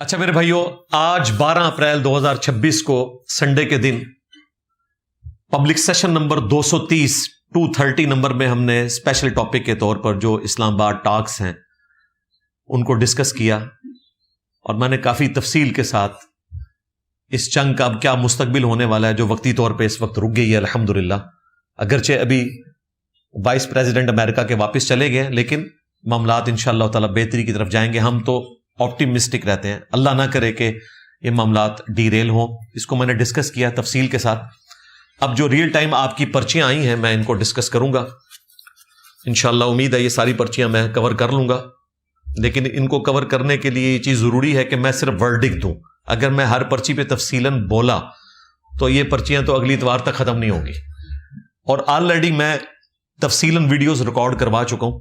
اچھا میرے بھائیوں، آج 12 اپریل 2026 کو سنڈے کے دن پبلک سیشن نمبر 230 نمبر میں ہم نے اسپیشل ٹاپک کے طور پر جو اسلام آباد ٹاکس ہیں ان کو ڈسکس کیا، اور میں نے کافی تفصیل کے ساتھ اس جنگ کا اب کیا مستقبل ہونے والا ہے جو وقتی طور پہ اس وقت رک گئی ہے الحمدللہ، اگرچہ ابھی وائس پریزیڈنٹ امریکہ کے واپس چلے گئے لیکن معاملات انشاءاللہ تعالی بہتری کی طرف جائیں گے۔ ہم تو آپٹیمسٹک رہتے ہیں، اللہ نہ کرے کہ یہ معاملات ڈی ریل ہوں۔ اس کو میں نے ڈسکس کیا تفصیل کے ساتھ۔ اب جو ریئل ٹائم آپ کی پرچیاں آئی ہیں میں ان کو ڈسکس کروں گا انشاءاللہ، امید ہے یہ ساری پرچیاں میں کور کر لوں گا، لیکن ان کو کور کرنے کے لیے یہ چیز ضروری ہے کہ میں صرف ورڈکٹ دوں۔ اگر میں ہر پرچی پہ تفصیلاً بولا تو یہ پرچیاں تو اگلی اتوار تک ختم نہیں ہوں گی، اور آلریڈی میں تفصیلاً ویڈیوز ریکارڈ کروا چکا ہوں۔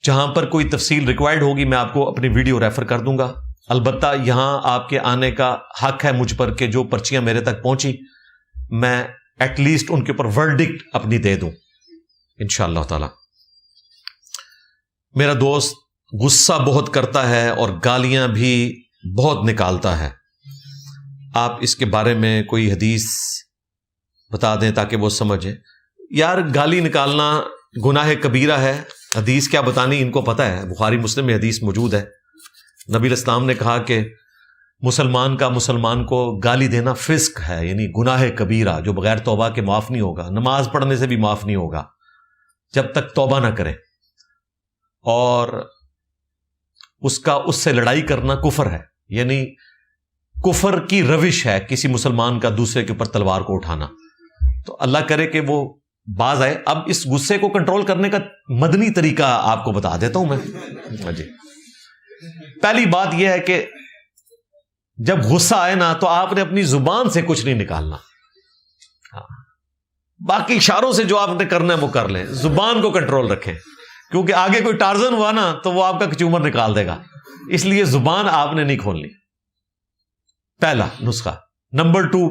جہاں پر کوئی تفصیل ریکوائرڈ ہوگی میں آپ کو اپنی ویڈیو ریفر کر دوں گا۔ البتہ یہاں آپ کے آنے کا حق ہے مجھ پر کہ جو پرچیاں میرے تک پہنچی میں ایٹ لیسٹ ان کے اوپر ورڈکٹ اپنی دے دوں انشاءاللہ تعالی۔ میرا دوست غصہ بہت کرتا ہے اور گالیاں بھی بہت نکالتا ہے، آپ اس کے بارے میں کوئی حدیث بتا دیں تاکہ وہ سمجھیں۔ یار گالی نکالنا گناہ کبیرہ ہے، حدیث کیا بتانی ان کو پتہ ہے، بخاری مسلم میں حدیث موجود ہے۔ نبی الاسلام نے کہا کہ مسلمان کا مسلمان کو گالی دینا فسق ہے، یعنی گناہ کبیرہ جو بغیر توبہ کے معاف نہیں ہوگا، نماز پڑھنے سے بھی معاف نہیں ہوگا جب تک توبہ نہ کرے، اور اس سے لڑائی کرنا کفر ہے، یعنی کفر کی روش ہے کسی مسلمان کا دوسرے کے اوپر تلوار کو اٹھانا۔ تو اللہ کرے کہ وہ باز آئے۔ اب اس غصے کو کنٹرول کرنے کا مدنی طریقہ آپ کو بتا دیتا ہوں میں جی۔ پہلی بات یہ ہے کہ جب غصہ آئے نا تو آپ نے اپنی زبان سے کچھ نہیں نکالنا، باقی اشاروں سے جو آپ نے کرنا ہے وہ کر لیں، زبان کو کنٹرول رکھیں، کیونکہ آگے کوئی ٹارزن ہوا نا تو وہ آپ کا کچومر نکال دے گا، اس لیے زبان آپ نے نہیں کھولنی، پہلا نسخہ۔ نمبر 2،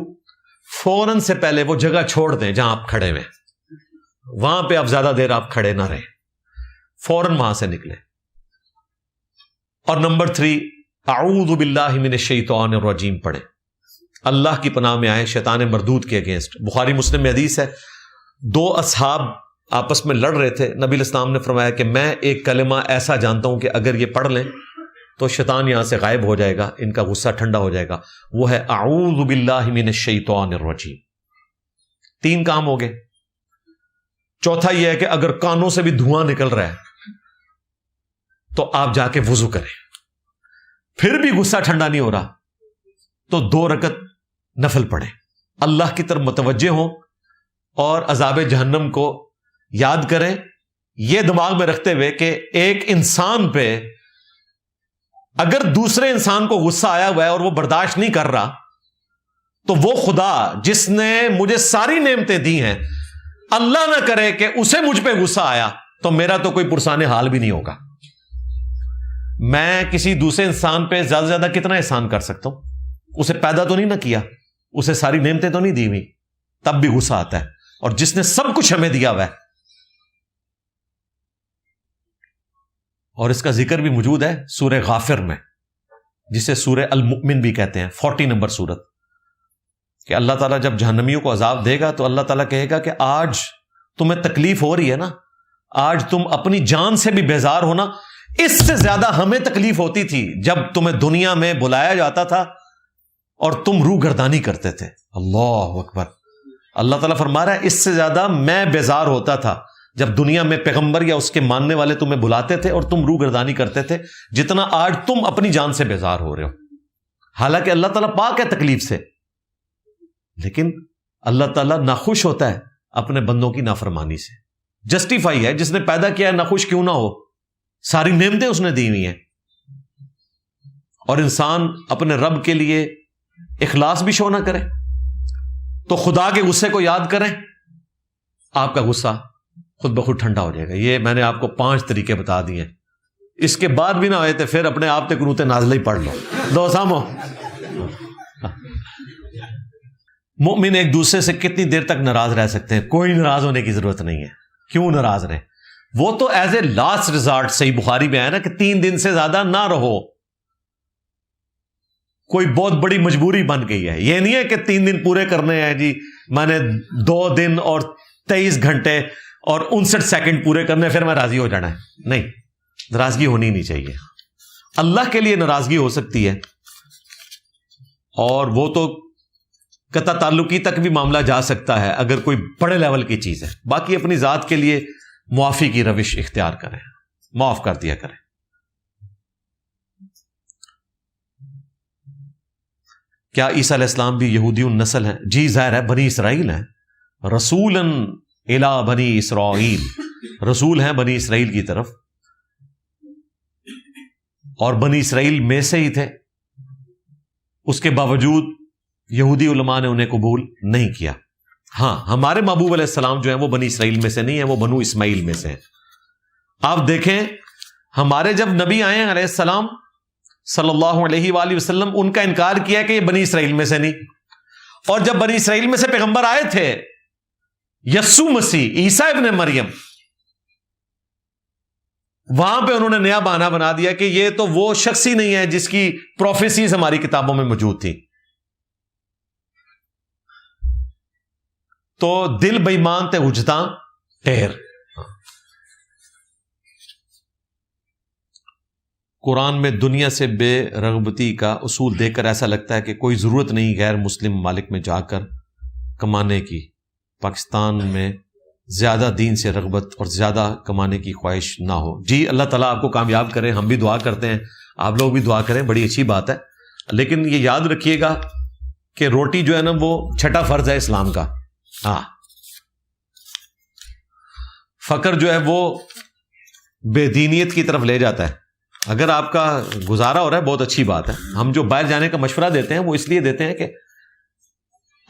فوراً سے پہلے وہ جگہ چھوڑ دیں جہاں آپ کھڑے ہوئے، وہاں پہ اب زیادہ دیر آپ کھڑے نہ رہیں، فوراً وہاں سے نکلیں۔ اور نمبر 3، اعوذ باللہ من الشیطان الرجیم پڑھیں، اللہ کی پناہ میں آئے شیطان مردود کے اگینسٹ۔ بخاری مسلم میں حدیث ہے، 2 اصحاب آپس میں لڑ رہے تھے، نبی الاسلام نے فرمایا کہ میں ایک کلمہ ایسا جانتا ہوں کہ اگر یہ پڑھ لیں تو شیطان یہاں سے غائب ہو جائے گا، ان کا غصہ ٹھنڈا ہو جائے گا، وہ ہے اعوذ باللہ من الشیطان الرجیم۔ 3 کام ہو گئے۔ چوتھا یہ ہے کہ اگر کانوں سے بھی دھواں نکل رہا ہے تو آپ جا کے وضو کریں، پھر بھی غصہ ٹھنڈا نہیں ہو رہا تو 2 رکعت نفل پڑھیں، اللہ کی طرف متوجہ ہوں اور عذاب جہنم کو یاد کریں، یہ دماغ میں رکھتے ہوئے کہ ایک انسان پہ اگر دوسرے انسان کو غصہ آیا ہوا ہے اور وہ برداشت نہیں کر رہا تو وہ خدا جس نے مجھے ساری نعمتیں دی ہیں، اللہ نہ کرے کہ اسے مجھ پہ غصہ آیا تو میرا تو کوئی پرسان حال بھی نہیں ہوگا۔ میں کسی دوسرے انسان پہ زیادہ سے زیادہ کتنا احسان کر سکتا ہوں؟ اسے پیدا تو نہیں نہ کیا، اسے ساری نعمتیں تو نہیں دی ہوئی، تب بھی غصہ آتا ہے، اور جس نے سب کچھ ہمیں دیا ہوا ہے۔ اور اس کا ذکر بھی موجود ہے سورہ غافر میں، جسے سورہ المؤمن بھی کہتے ہیں، 40 نمبر سورت، کہ اللہ تعالیٰ جب جہنمیوں کو عذاب دے گا تو اللہ تعالیٰ کہے گا کہ آج تمہیں تکلیف ہو رہی ہے نا، آج تم اپنی جان سے بھی بیزار ہونا، اس سے زیادہ ہمیں تکلیف ہوتی تھی جب تمہیں دنیا میں بلایا جاتا تھا اور تم روح گردانی کرتے تھے۔ اللہ اکبر۔ اللہ تعالیٰ فرما رہا ہے اس سے زیادہ میں بیزار ہوتا تھا جب دنیا میں پیغمبر یا اس کے ماننے والے تمہیں بلاتے تھے اور تم روح گردانی کرتے تھے، جتنا آج تم اپنی جان سے بیزار ہو رہے ہو۔ حالانکہ اللہ تعالیٰ پاک ہے تکلیف سے، لیکن اللہ تعالیٰ ناخوش ہوتا ہے اپنے بندوں کی نافرمانی سے۔ جسٹیفائی ہے، جس نے پیدا کیا ہے ناخوش کیوں نہ ہو، ساری نعمتیں اس نے دی ہوئی ہیں۔ اور انسان اپنے رب کے لیے اخلاص بھی شو نہ کرے تو خدا کے غصے کو یاد کریں، آپ کا غصہ خود بخود ٹھنڈا ہو جائے گا۔ یہ میں نے آپ کو 5 طریقے بتا دیے، اس کے بعد بھی نہ ہوئے تو پھر اپنے آپ تے قنوت نازلہ ہی پڑھ لو، دو سامو۔ مومن ایک دوسرے سے کتنی دیر تک ناراض رہ سکتے ہیں؟ کوئی ناراض ہونے کی ضرورت نہیں ہے، کیوں ناراض رہیں؟ وہ تو ایز اے لاسٹ ریزارٹ، صحیح بخاری میں آیا نا کہ 3 دن سے زیادہ نہ رہو، کوئی بہت بڑی مجبوری بن گئی ہے. یہ نہیں ہے کہ 3 دن پورے کرنے ہیں جی، میں نے 2 دن اور 23 گھنٹے اور 59 سیکنڈ پورے کرنے پھر میں راضی ہو جانا ہے. نہیں، ناراضگی ہونی نہیں چاہیے. اللہ کے لیے ناراضگی ہو سکتی ہے، اور وہ تو قطع تعلقی تک بھی معاملہ جا سکتا ہے اگر کوئی بڑے لیول کی چیز ہے. باقی اپنی ذات کے لیے معافی کی روش اختیار کریں، معاف کر دیا کریں. کیا عیسیٰ علیہ السلام بھی یہودی النسل ہیں؟ جی ظاہر ہے، بنی اسرائیل ہیں. رسولاً الی بنی اسرائیل، رسول ہیں بنی اسرائیل کی طرف، اور بنی اسرائیل میں سے ہی تھے. اس کے باوجود یہودی علماء نے انہیں قبول نہیں کیا. ہاں، ہمارے محبوب علیہ السلام جو ہیں وہ بنی اسرائیل میں سے نہیں ہیں، وہ بنو اسماعیل میں سے ہیں. آپ دیکھیں، ہمارے جب نبی آئے علیہ السلام صلی اللہ علیہ وآلہ وسلم، ان کا انکار کیا کہ یہ بنی اسرائیل میں سے نہیں. اور جب بنی اسرائیل میں سے پیغمبر آئے تھے، یسوع مسیح، عیسیٰ ابن مریم، وہاں پہ انہوں نے نیا بہانہ بنا دیا کہ یہ تو وہ شخص ہی نہیں ہے جس کی پروفیسیز ہماری کتابوں میں موجود تھی. تو دل بےایمان تے وجداں ٹھہر. قرآن میں دنیا سے بے رغبتی کا اصول دیکھ کر ایسا لگتا ہے کہ کوئی ضرورت نہیں غیر مسلم ممالک میں جا کر کمانے کی. پاکستان میں زیادہ دین سے رغبت اور زیادہ کمانے کی خواہش نہ ہو. جی اللہ تعالیٰ آپ کو کامیاب کرے، ہم بھی دعا کرتے ہیں، آپ لوگ بھی دعا کریں، بڑی اچھی بات ہے. لیکن یہ یاد رکھیے گا کہ روٹی جو ہے نا وہ چھٹا فرض ہے اسلام کا. ہاں، فقر جو ہے وہ بے دینیت کی طرف لے جاتا ہے. اگر آپ کا گزارا ہو رہا ہے بہت اچھی بات ہے. ہم جو باہر جانے کا مشورہ دیتے ہیں وہ اس لیے دیتے ہیں کہ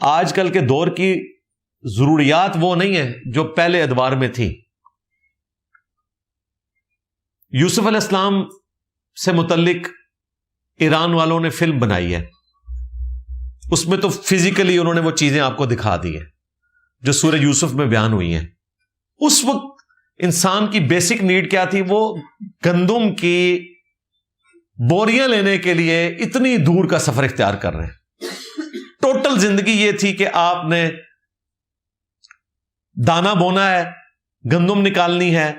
آج کل کے دور کی ضروریات وہ نہیں ہے جو پہلے ادوار میں تھی. یوسف علیہ السلام سے متعلق ایران والوں نے فلم بنائی ہے، اس میں تو فزیکلی انہوں نے وہ چیزیں آپ کو دکھا دی ہیں جو سورہ یوسف میں بیان ہوئی ہیں. اس وقت انسان کی بیسک نیڈ کیا تھی؟ وہ گندم کی بوریاں لینے کے لیے اتنی دور کا سفر اختیار کر رہے ہیں. ٹوٹل زندگی یہ تھی کہ آپ نے دانا بونا ہے، گندم نکالنی ہے،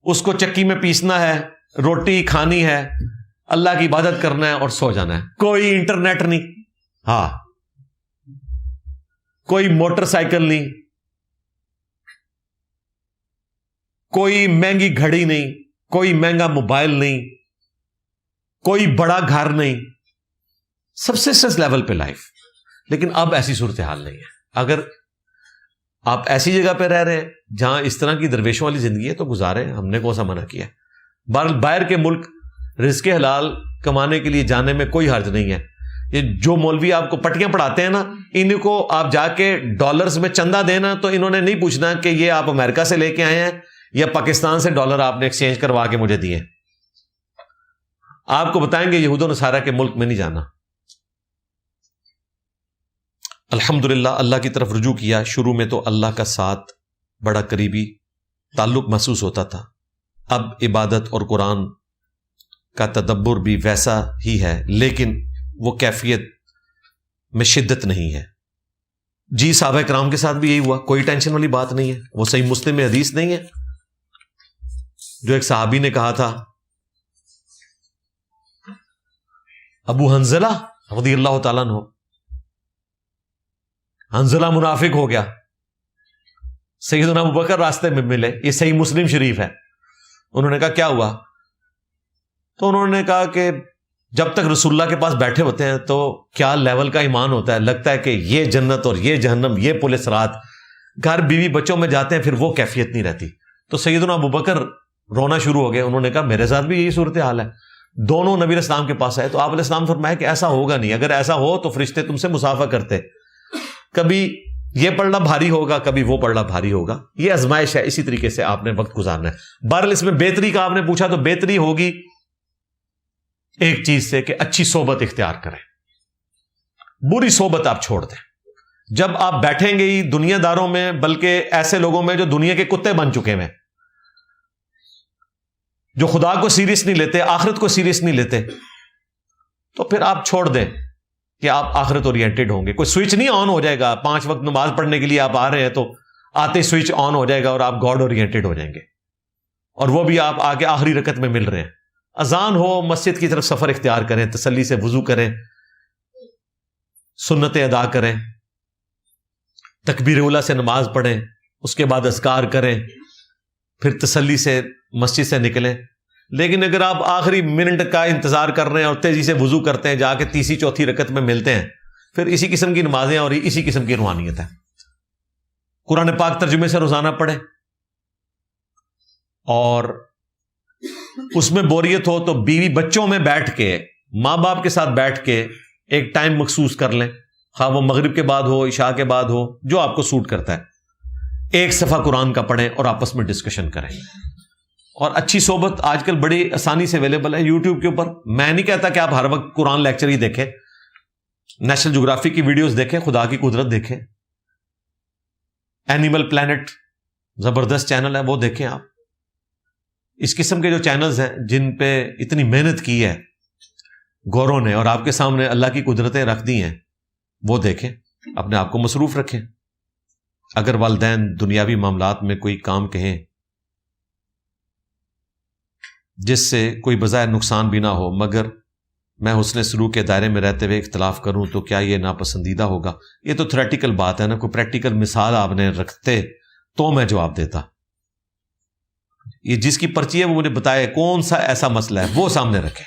اس کو چکی میں پیسنا ہے، روٹی کھانی ہے، اللہ کی عبادت کرنا ہے اور سو جانا ہے. کوئی انٹرنیٹ نہیں، ہاں، کوئی موٹر سائیکل نہیں، کوئی مہنگی گھڑی نہیں، کوئی مہنگا موبائل نہیں، کوئی بڑا گھر نہیں، سبسسٹنس لیول پہ لائف. لیکن اب ایسی صورتحال نہیں ہے. اگر آپ ایسی جگہ پہ رہ رہے ہیں جہاں اس طرح کی درویشوں والی زندگی ہے تو گزارے، ہم نے کون سا منع کیا. باہر کے ملک رزق حلال کمانے کے لیے جانے میں کوئی حرج نہیں ہے. یہ جو مولوی آپ کو پٹیاں پڑھاتے ہیں نا، ان کو آپ جا کے ڈالرز میں چندہ دینا تو انہوں نے نہیں پوچھنا کہ یہ آپ امریکہ سے لے کے آئے ہیں یا پاکستان سے ڈالر آپ نے ایکسچینج کروا کے مجھے دیے. آپ کو بتائیں گے یہود و نصارہ کے ملک میں نہیں جانا. الحمدللہ اللہ کی طرف رجوع کیا. شروع میں تو اللہ کا ساتھ بڑا قریبی تعلق محسوس ہوتا تھا. اب عبادت اور قرآن کا تدبر بھی ویسا ہی ہے، لیکن وہ کیفیت میں شدت نہیں ہے. جی صحابہ کرام کے ساتھ بھی یہی ہوا، کوئی ٹینشن والی بات نہیں ہے. وہ صحیح مسلم میں حدیث نہیں ہے جو ایک صحابی نے کہا تھا، ابو حنظلہ رضی اللہ تعالیٰ عنہ، حنظلہ منافق ہو گیا، سیدنا ابو بکر راستے میں ملے. یہ صحیح مسلم شریف ہے. انہوں نے کہا کیا ہوا؟ تو انہوں نے کہا کہ جب تک رسول اللہ کے پاس بیٹھے ہوتے ہیں تو کیا لیول کا ایمان ہوتا ہے، لگتا ہے کہ یہ جنت اور یہ جہنم، یہ پل صراط. گھر بیوی بچوں میں جاتے ہیں پھر وہ کیفیت نہیں رہتی. تو سیدنا ابو بکر رونا شروع ہو گئے. انہوں نے کہا میرے ساتھ بھی یہی صورتحال ہے. دونوں نبی علیہ السلام کے پاس آئے تو آپ علیہ السلام فرمایا کہ ایسا ہوگا نہیں، اگر ایسا ہو تو فرشتے تم سے مصافحہ کرتے، کبھی یہ پڑھنا بھاری ہوگا کبھی وہ پڑھنا بھاری ہوگا. یہ آزمائش ہے، اسی طریقے سے آپ نے وقت گزارنا ہے. بہرحال اس میں بہتری کا آپ نے پوچھا تو بہتری ہوگی ایک چیز سے کہ اچھی صحبت اختیار کریں، بری صحبت آپ چھوڑ دیں. جب آپ بیٹھیں گے ہی دنیا داروں میں، بلکہ ایسے لوگوں میں جو دنیا کے کتے بن چکے ہیں، جو خدا کو سیریس نہیں لیتے، آخرت کو سیریس نہیں لیتے، تو پھر آپ چھوڑ دیں کہ آپ آخرت اورینٹڈ ہوں گے. کوئی سوئچ نہیں آن ہو جائے گا. 5 وقت نماز پڑھنے کے لیے آپ آ رہے ہیں تو آتے سوئچ آن ہو جائے گا اور آپ گاڈ اورینٹڈ ہو جائیں گے, اور وہ بھی آپ آگے آخری رکعت میں مل رہے ہیں. اذان ہو, مسجد کی طرف سفر اختیار کریں, تسلی سے وضو کریں, سنتیں ادا کریں, تکبیر اولیٰ سے نماز پڑھیں, اس کے بعد اذکار کریں, پھر تسلی سے مسجد سے نکلیں. لیکن اگر آپ آخری منٹ کا انتظار کر رہے ہیں اور تیزی سے وضو کرتے ہیں, جا کے تیسری چوتھی رکعت میں ملتے ہیں, پھر اسی قسم کی نمازیں اور اسی قسم کی روحانیت ہے. قرآن پاک ترجمے سے روزانہ پڑھیں, اور اس میں بوریت ہو تو بیوی بچوں میں بیٹھ کے, ماں باپ کے ساتھ بیٹھ کے ایک ٹائم مخصوص کر لیں, خواہ وہ مغرب کے بعد ہو, عشاء کے بعد ہو, جو آپ کو سوٹ کرتا ہے. ایک صفحہ قرآن کا پڑھیں اور آپس میں ڈسکشن کریں. اور اچھی صحبت آج کل بڑی آسانی سے اویلیبل ہے یوٹیوب کے اوپر. میں نہیں کہتا کہ آپ ہر وقت قرآن لیکچر ہی دیکھیں, نیشنل جغرافی کی ویڈیوز دیکھیں, خدا کی قدرت دیکھیں, اینیمل پلانٹ زبردست چینل ہے وہ دیکھیں. آپ اس قسم کے جو چینلز ہیں جن پہ اتنی محنت کی ہے گوروں نے اور آپ کے سامنے اللہ کی قدرتیں رکھ دی ہیں, وہ دیکھیں, اپنے آپ کو مصروف رکھیں. اگر والدین دنیاوی معاملات میں کوئی کام کہیں جس سے کوئی بظاہر نقصان بھی نہ ہو, مگر میں حسن سلوک کے دائرے میں رہتے ہوئے اختلاف کروں تو کیا یہ ناپسندیدہ ہوگا؟ یہ تو تھیوریٹیکل بات ہے نا, کوئی پریکٹیکل مثال آپ نے رکھتے تو میں جواب دیتا. یہ جس کی پرچی ہے وہ مجھے بتائے کون سا ایسا مسئلہ ہے, وہ سامنے رکھے.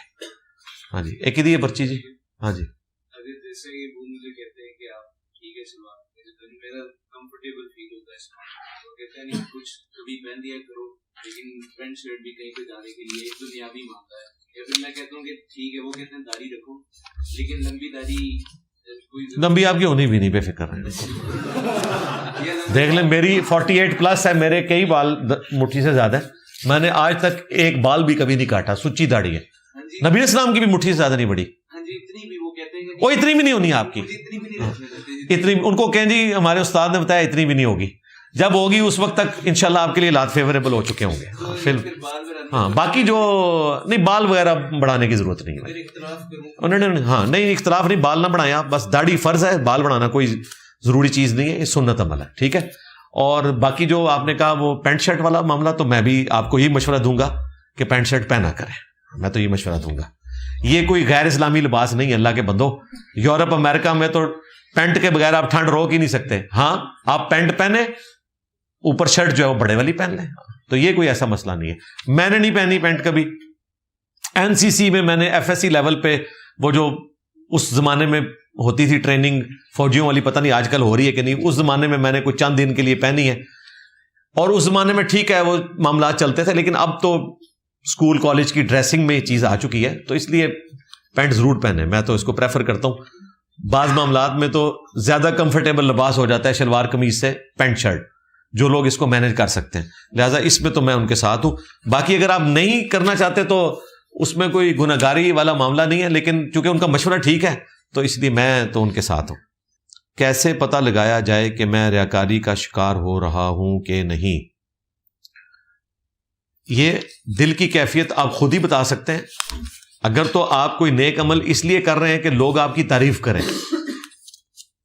ہاں جی, ایک ہی دی ہے پرچی جی. ہاں جی, جیسے وہ مجھے کہتے ہیں کہ آپ ٹھیک ہے سلوان, میرا کمفرٹیبل فیل ہوتا ہے سلوان, وہ کہتے ہیں نہیں کچھ کبھی پہن لیا کرو, لیکن پینٹ شرٹ بھی کہیں پہ جانے کے لیے ایک دنیاوی معاملہ ہے. یا پھر میں کہتا ہوں کہ ٹھیک ہے, وہ کہتے ہیں داڑھی رکھو, لیکن لمبی داڑھی لمبی آپ کی ہونی بھی نہیں, بے فکر رہیں. دیکھ لیں میری 48+ ہے, میرے کئی بال مٹھی سے زیادہ ہے. میں نے آج تک ایک بال بھی کبھی نہیں کاٹا, سچی داڑھی ہے. نبی اسلام کی بھی مٹھی سے زیادہ نہیں بڑی, وہ اتنی بھی نہیں ہونی آپ کی. اتنی ان کو کہیں جی ہمارے استاد نے بتایا اتنی بھی نہیں ہوگی, جب ہوگی اس وقت تک انشاءاللہ آپ کے لیے حالات فیوریبل ہو چکے ہوں گے. پھر ہاں باقی جو نہیں, بال وغیرہ بڑھانے کی ضرورت نہیں ہے. ہاں نہیں, اختلاف نہیں, بال نہ بڑھائیں آپ, بس داڑھی فرض ہے, بال بڑھانا کوئی ضروری چیز نہیں ہے, یہ سنت عمل ہے. ٹھیک ہے. اور باقی جو آپ نے کہا وہ پینٹ شرٹ والا معاملہ, تو میں بھی آپ کو یہی مشورہ دوں گا کہ پینٹ شرٹ پہنا کریں. میں تو یہ مشورہ دوں گا, یہ کوئی غیر اسلامی لباس نہیں ہے اللہ کے بندو. یورپ امریکہ میں تو پینٹ کے بغیر آپ ٹھنڈ روک ہی نہیں سکتے. ہاں آپ پینٹ پہنے, اوپر شرٹ جو ہے وہ بڑے والی پہن لیں, تو یہ کوئی ایسا مسئلہ نہیں ہے. میں نے نہیں پہنی پینٹ کبھی. NCC میں میں نے FSC لیول پہ, وہ جو اس زمانے میں ہوتی تھی ٹریننگ فوجیوں والی, پتہ نہیں آج کل ہو رہی ہے کہ نہیں, اس زمانے میں نے کوئی چند دن کے لیے پہنی ہے, اور اس زمانے میں ٹھیک ہے وہ معاملات چلتے تھے. لیکن اب تو اسکول کالج کی ڈریسنگ میں یہ چیز آ چکی ہے, تو اس لیے پینٹ ضرور پہنے. میں تو اس کو پریفر کرتا ہوں. بعض معاملات میں تو زیادہ کمفرٹیبل لباس ہو جاتا ہے شلوار قمیض سے پینٹ شرٹ, جو لوگ اس کو مینج کر سکتے ہیں. لہٰذا اس میں تو میں ان کے ساتھ ہوں. باقی اگر آپ نہیں کرنا چاہتے تو اس میں کوئی گناہگاری والا معاملہ نہیں ہے, لیکن چونکہ ان کا مشورہ ٹھیک ہے تو اس لیے میں تو ان کے ساتھ ہوں. کیسے پتہ لگایا جائے کہ میں ریاکاری کا شکار ہو رہا ہوں کہ نہیں؟ یہ دل کی کیفیت آپ خود ہی بتا سکتے ہیں. اگر تو آپ کوئی نیک عمل اس لیے کر رہے ہیں کہ لوگ آپ کی تعریف کریں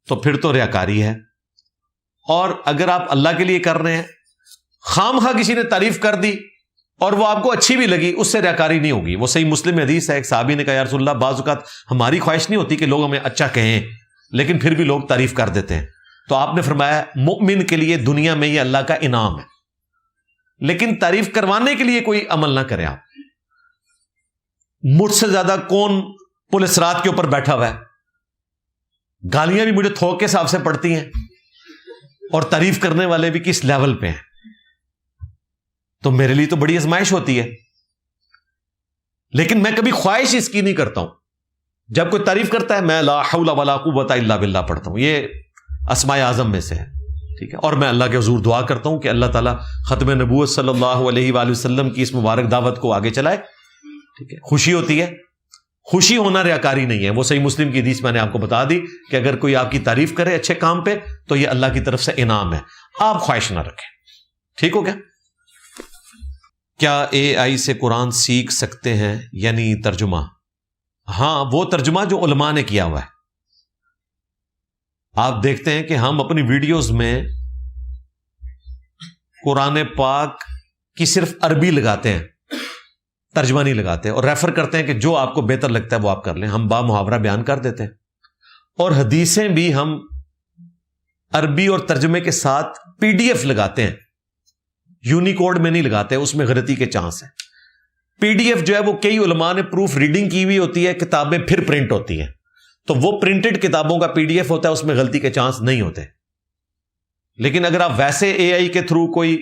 تو پھر تو ریاکاری ہے. اور اگر آپ اللہ کے لیے کر رہے ہیں, خام خواہ کسی نے تعریف کر دی اور وہ آپ کو اچھی بھی لگی, اس سے ریاکاری نہیں ہوگی. وہ صحیح مسلم حدیث ہے, ایک صحابی نے کہا یا رسول اللہ, بعض اوقات ہماری خواہش نہیں ہوتی کہ لوگ ہمیں اچھا کہیں, لیکن پھر بھی لوگ تعریف کر دیتے ہیں. تو آپ نے فرمایا مؤمن کے لیے دنیا میں یہ اللہ کا انعام ہے, لیکن تعریف کروانے کے لیے کوئی عمل نہ کریں. آپ مجھ سے زیادہ کون پل صراط کے اوپر بیٹھا ہوا ہے, گالیاں بھی مجھے تھوک کے حساب سے پڑتی ہیں, اور تعریف کرنے والے بھی کس لیول پہ ہیں. تو میرے لیے تو بڑی آزمائش ہوتی ہے, لیکن میں کبھی خواہش اس کی نہیں کرتا ہوں. جب کوئی تعریف کرتا ہے میں لا حول ولا قوت الا باللہ پڑھتا ہوں, یہ اسماء اعظم میں سے ہے. ٹھیک ہے. اور میں اللہ کے حضور دعا کرتا ہوں کہ اللہ تعالیٰ ختم نبوت صلی اللہ علیہ وآلہ وسلم کی اس مبارک دعوت کو آگے چلائے. ٹھیک ہے. خوشی ہوتی ہے, خوشی ہونا ریاکاری نہیں ہے. وہ صحیح مسلم کی حدیث میں نے آپ کو بتا دی کہ اگر کوئی آپ کی تعریف کرے اچھے کام پہ تو یہ اللہ کی طرف سے انعام ہے, آپ خواہش نہ رکھیں. ٹھیک ہو گیا؟ کیا AI سے قرآن سیکھ سکتے ہیں, یعنی ترجمہ؟ ہاں وہ ترجمہ جو علماء نے کیا ہوا ہے. آپ دیکھتے ہیں کہ ہم اپنی ویڈیوز میں قرآن پاک کی صرف عربی لگاتے ہیں, ترجمہ نہیں لگاتے, اور ریفر کرتے ہیں کہ جو آپ کو بہتر لگتا ہے وہ آپ کر لیں. ہم با محاورہ بیان کر دیتے ہیں, اور حدیثیں بھی ہم عربی اور ترجمے کے ساتھ PDF لگاتے ہیں, یونیکوڈ میں نہیں لگاتے, اس میں غلطی کے چانس ہیں. PDF جو ہے وہ کئی علماء نے پروف ریڈنگ کی ہوئی ہوتی ہے, کتابیں پھر پرنٹ ہوتی ہیں, تو وہ پرنٹڈ کتابوں کا PDF ہوتا ہے, اس میں غلطی کے چانس نہیں ہوتے. لیکن اگر آپ ویسے AI کے تھرو کوئی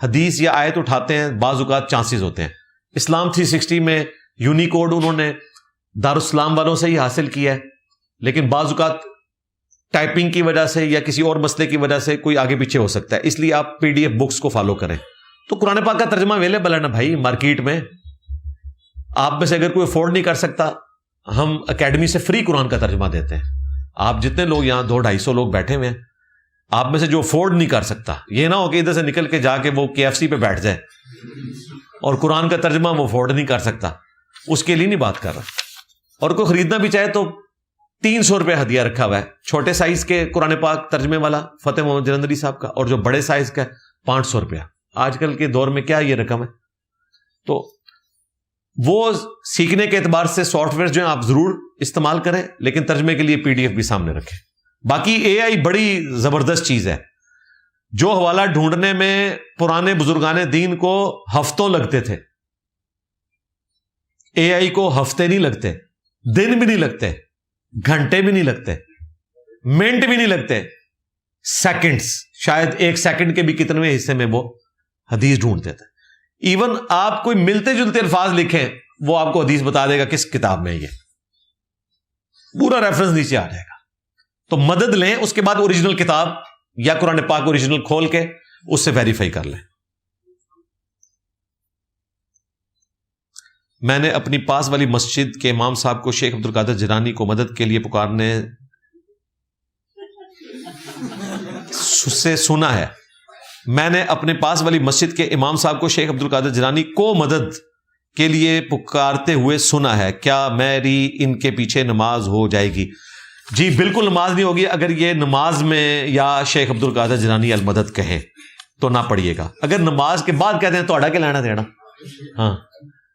حدیث یا آیت اٹھاتے ہیں, بعض اوقات چانسز ہوتے ہیں. اسلام 360 میں یونیکوڈ انہوں نے دارالاسلام والوں سے ہی حاصل کیا ہے, لیکن بعض اوقات ٹائپنگ کی وجہ سے یا کسی اور مسئلے کی وجہ سے کوئی آگے پیچھے ہو سکتا ہے, اس لیے آپ PDF بکس کو فالو کریں. تو قرآن پاک کا ترجمہ اویلیبل ہے نا بھائی مارکیٹ میں. آپ میں سے اگر کوئی افورڈ نہیں کر سکتا, ہم اکیڈمی سے فری قرآن کا ترجمہ دیتے ہیں. آپ جتنے لوگ یہاں 200-250 لوگ بیٹھے ہوئے ہیں, آپ میں سے جو افورڈ نہیں کر سکتا, یہ نہ ہو کہ ادھر سے نکل کے جا کے وہ KFC پہ بیٹھ جائے اور قرآن کا ترجمہ وہ افورڈ نہیں کر سکتا, اس کے لیے نہیں بات کر رہا. اور کوئی خریدنا بھی چاہے تو 300 روپے ہدیہ رکھا ہوا ہے, چھوٹے سائز کے قرآن پاک ترجمے والا فتح محمد جلندری صاحب کا, اور جو بڑے سائز کا 500 روپیہ. آج کل کے دور میں کیا یہ رقم ہے. تو وہ سیکھنے کے اعتبار سے سافٹ ویئر جو ہیں آپ ضرور استعمال کریں, لیکن ترجمے کے لیے PDF بھی سامنے رکھیں. باقی AI بڑی زبردست چیز ہے. جو حوالہ ڈھونڈنے میں پرانے بزرگان دین کو ہفتوں لگتے تھے, AI کو ہفتے نہیں لگتے, دن بھی نہیں لگتے, گھنٹے بھی نہیں لگتے, منٹ بھی نہیں لگتے, سیکنڈز, شاید 1 سیکنڈ کے بھی کتنے حصے میں وہ حدیث ڈھونڈ دیتے. ایون آپ کوئی ملتے جلتے الفاظ لکھیں, وہ آپ کو حدیث بتا دے گا کس کتاب میں, یہ پورا ریفرنس نیچے آ جائے گا. تو مدد لیں, اس کے بعد اوریجنل کتاب یا قرآن پاک اوریجنل کھول کے اس سے ویریفائی کر لیں. میں نے اپنی پاس والی مسجد کے امام صاحب کو شیخ عبدالقادر جیلانی کو مدد کے لیے پکارنے سے سنا ہے. میں نے اپنے پاس والی مسجد کے امام صاحب کو شیخ عبدالقادر جیلانی کو مدد کے لیے پکارتے ہوئے سنا ہے, کیا میری ان کے پیچھے نماز ہو جائے گی؟ جی بالکل نماز نہیں ہوگی. اگر یہ نماز میں یا شیخ عبدالقادر جیلانی المدد کہیں تو نہ پڑھیے گا. اگر نماز کے بعد کہتے ہیں تو کے لینا دینا, ہاں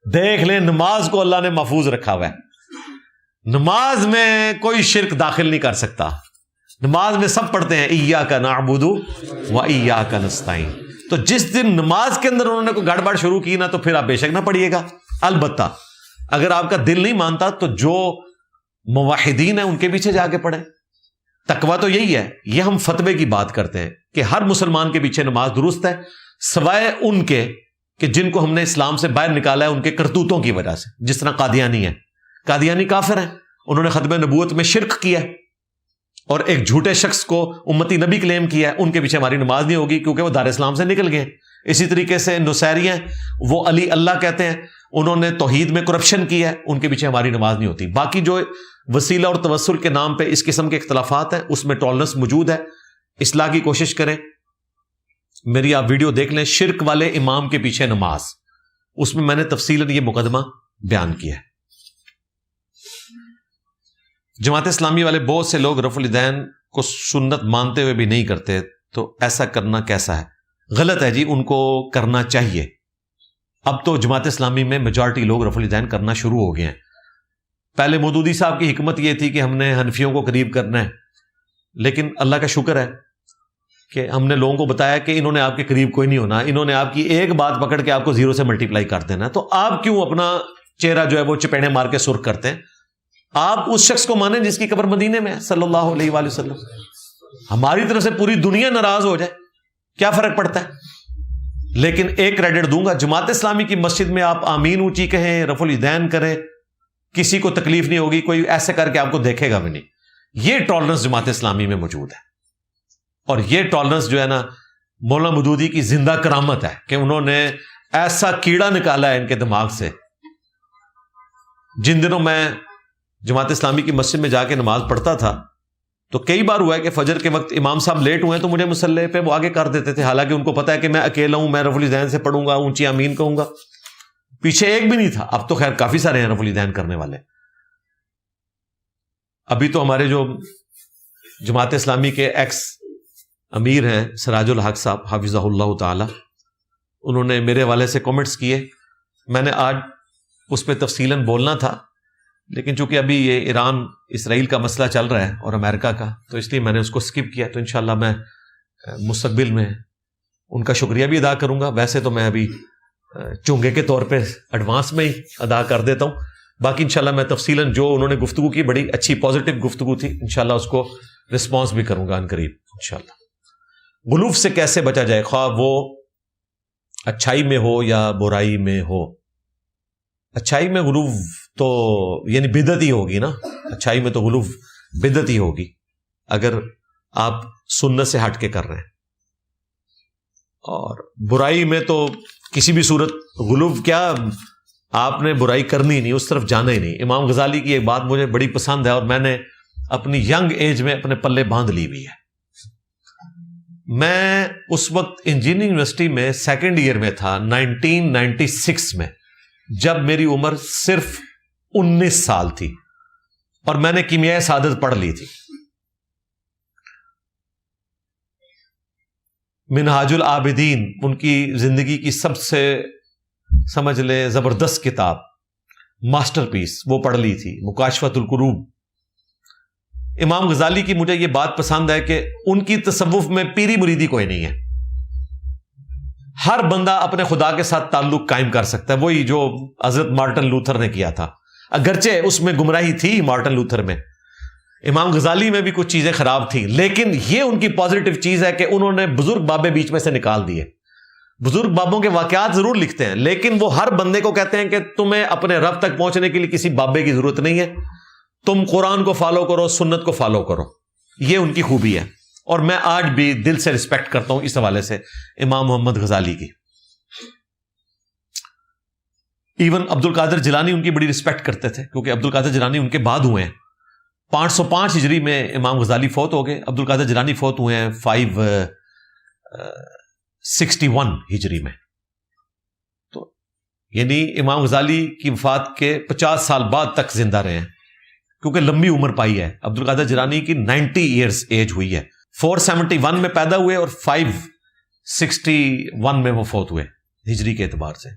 دیکھ لیں, نماز کو اللہ نے محفوظ رکھا ہوا ہے. نماز میں کوئی شرک داخل نہیں کر سکتا. نماز میں سب پڑھتے ہیں ایاک نعبد و ایاک نستعین. تو جس دن نماز کے اندر انہوں نے کوئی گڑبڑ شروع کی نا, تو پھر آپ بے شک نہ پڑھیے گا. البتہ اگر آپ کا دل نہیں مانتا تو جو موحدین ہیں ان کے پیچھے جا کے پڑھیں. تقویٰ تو یہی ہے. یہ ہم فتوے کی بات کرتے ہیں کہ ہر مسلمان کے پیچھے نماز درست ہے, سوائے ان کے کہ جن کو ہم نے اسلام سے باہر نکالا ہے ان کے کرتوتوں کی وجہ سے. جس طرح قادیانی ہیں, قادیانی کافر ہیں, انہوں نے ختم نبوت میں شرک کیا ہے اور ایک جھوٹے شخص کو امتی نبی کلیم کیا ہے. ان کے پیچھے ہماری نماز نہیں ہوگی کیونکہ وہ دار اسلام سے نکل گئے. اسی طریقے سے نصیری ہیں, وہ علی اللہ کہتے ہیں, انہوں نے توحید میں کرپشن کی ہے, ان کے پیچھے ہماری نماز نہیں ہوتی. باقی جو وسیلہ اور توسل کے نام پہ اس قسم کے اختلافات ہیں اس میں ٹالرنس موجود ہے. اصلاح کی کوشش کریں. میری آپ ویڈیو دیکھ لیں, شرک والے امام کے پیچھے نماز, اس میں میں نے تفصیلاً یہ مقدمہ بیان کیا ہے. جماعت اسلامی والے بہت سے لوگ رفع الیدین کو سنت مانتے ہوئے بھی نہیں کرتے, تو ایسا کرنا کیسا ہے؟ غلط ہے جی, ان کو کرنا چاہیے. اب تو جماعت اسلامی میں میجارٹی لوگ رفع الیدین کرنا شروع ہو گئے ہیں. پہلے مودودی صاحب کی حکمت یہ تھی کہ ہم نے حنفیوں کو قریب کرنا ہے, لیکن اللہ کا شکر ہے کہ ہم نے لوگوں کو بتایا کہ انہوں نے آپ کے قریب کوئی نہیں ہونا, انہوں نے آپ کی ایک بات پکڑ کے آپ کو 0 سے ملٹیپلائی کر دینا. تو آپ کیوں اپنا چہرہ جو ہے وہ چپیڑے مار کے سرخ کرتے ہیں؟ آپ اس شخص کو مانیں جس کی قبر مدینے میں ہے صلی اللہ علیہ وآلہ وسلم. ہماری طرف سے پوری دنیا ناراض ہو جائے, کیا فرق پڑتا ہے؟ لیکن ایک کریڈٹ دوں گا, جماعت اسلامی کی مسجد میں آپ آمین اونچی کہیں, رفع الیدین کریں, کسی کو تکلیف نہیں ہوگی, کوئی ایسے کر کے آپ کو دیکھے گا بھی نہیں. یہ ٹالرنس جماعت اسلامی میں موجود ہے, اور یہ ٹالرنس جو ہے نا مولانا مودودی کی زندہ کرامت ہے کہ انہوں نے ایسا کیڑا نکالا ہے ان کے دماغ سے. جن دنوں میں جماعت اسلامی کی مسجد میں جا کے نماز پڑھتا تھا تو کئی بار ہوا ہے کہ فجر کے وقت امام صاحب لیٹ ہوئے تو مجھے مصلی پہ وہ آگے کر دیتے تھے, حالانکہ ان کو پتا ہے کہ میں اکیلا ہوں, میں رفع الیدین سے پڑھوں گا, اونچی آمین کہوں گا. پیچھے ایک بھی نہیں تھا. اب تو خیر کافی سارے ہیں رفع الیدین کرنے والے, ابھی تو ہمارے جو جماعت اسلامی کے ایکس امیر ہیں سراج الحق صاحب حافظہ اللہ تعالی، انہوں نے میرے حوالے سے کامنٹس کیے. میں نے آج اس پہ تفصیلاً بولنا تھا، لیکن چونکہ ابھی یہ ایران اسرائیل کا مسئلہ چل رہا ہے اور امریکہ کا، تو اس لیے میں نے اس کو سکپ کیا. تو انشاءاللہ میں مستقبل میں ان کا شکریہ بھی ادا کروں گا. ویسے تو میں ابھی چونگے کے طور پہ ایڈوانس میں ہی ادا کر دیتا ہوں. باقی انشاءاللہ میں تفصیلاً جو انہوں نے گفتگو کی، بڑی اچھی پازیٹیو گفتگو تھی، انشاءاللہ اس کو رسپانس بھی کروں گا ان قریب انشاءاللہ. غلوف سے کیسے بچا جائے، خواہ وہ اچھائی میں ہو یا برائی میں ہو. اچھائی میں غلوف تو یعنی بدعت ہی ہوگی نا، اچھائی میں تو غلوف بدعت ہی ہوگی اگر آپ سنت سے ہٹ کے کر رہے ہیں. اور برائی میں تو کسی بھی صورت غلوف کیا، آپ نے برائی کرنی نہیں، اس طرف جانا ہی نہیں. امام غزالی کی ایک بات مجھے بڑی پسند ہے اور میں نے اپنی ینگ ایج میں اپنے پلے باندھ لی ہوئی ہے. میں اس وقت انجینئرنگ یونیورسٹی میں سیکنڈ ایئر میں تھا 1996 میں، جب میری عمر صرف 19 سال تھی اور میں نے کیمیائے سعادت پڑھ لی تھی. منہاج العابدین ان کی زندگی کی سب سے سمجھ لے زبردست کتاب، ماسٹر پیس، وہ پڑھ لی تھی، مکاشفۃ القروب. امام غزالی کی مجھے یہ بات پسند ہے کہ ان کی تصوف میں پیری مریدی کوئی نہیں ہے. ہر بندہ اپنے خدا کے ساتھ تعلق قائم کر سکتا ہے، وہی جو حضرت مارٹن لوتھر نے کیا تھا. اگرچہ اس میں گمراہی تھی مارٹن لوتھر میں، امام غزالی میں بھی کچھ چیزیں خراب تھیں، لیکن یہ ان کی پازیٹیو چیز ہے کہ انہوں نے بزرگ بابے بیچ میں سے نکال دیے. بزرگ بابوں کے واقعات ضرور لکھتے ہیں، لیکن وہ ہر بندے کو کہتے ہیں کہ تمہیں اپنے رب تک پہنچنے کے لیے کسی بابے کی ضرورت نہیں ہے، تم قرآن کو فالو کرو، سنت کو فالو کرو. یہ ان کی خوبی ہے اور میں آج بھی دل سے رسپیکٹ کرتا ہوں اس حوالے سے امام محمد غزالی کی. ایون عبد القادر جیلانی ان کی بڑی رسپیکٹ کرتے تھے، کیونکہ عبد القادر جیلانی ان کے بعد ہوئے ہیں. 505 ہجری میں امام غزالی فوت ہو گئے، عبد القادر جیلانی فوت ہوئے ہیں 561 ہجری میں. تو یعنی امام غزالی کی وفات کے 50 سال بعد تک زندہ رہے ہیں، کیونکہ لمبی عمر پائی ہے. عبد القادر جیلانی کی 90 ایئرز ایج ہوئی ہے. 471 میں پیدا ہوئے اور 561 میں وہ فوت ہوئے ہجری کے اعتبار سے.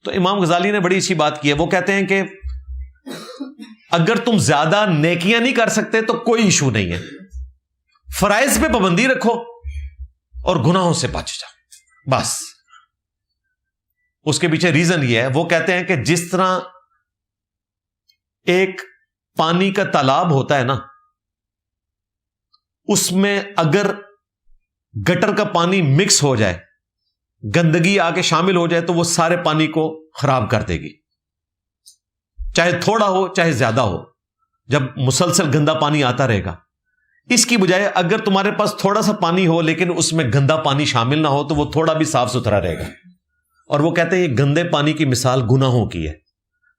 تو امام غزالی نے بڑی اچھی بات کی ہے. وہ کہتے ہیں کہ اگر تم زیادہ نیکیاں نہیں کر سکتے تو کوئی ایشو نہیں ہے، فرائض پہ پابندی رکھو اور گناہوں سے بچ جاؤ بس. اس کے پیچھے ریزن یہ ہے، وہ کہتے ہیں کہ جس طرح ایک پانی کا تالاب ہوتا ہے نا، اس میں اگر گٹر کا پانی مکس ہو جائے، گندگی آ کے شامل ہو جائے، تو وہ سارے پانی کو خراب کر دے گی، چاہے تھوڑا ہو چاہے زیادہ ہو. جب مسلسل گندا پانی آتا رہے گا، اس کی بجائے اگر تمہارے پاس تھوڑا سا پانی ہو لیکن اس میں گندا پانی شامل نہ ہو، تو وہ تھوڑا بھی صاف ستھرا رہے گا. اور وہ کہتے ہیں یہ گندے پانی کی مثال گناہوں کی ہے.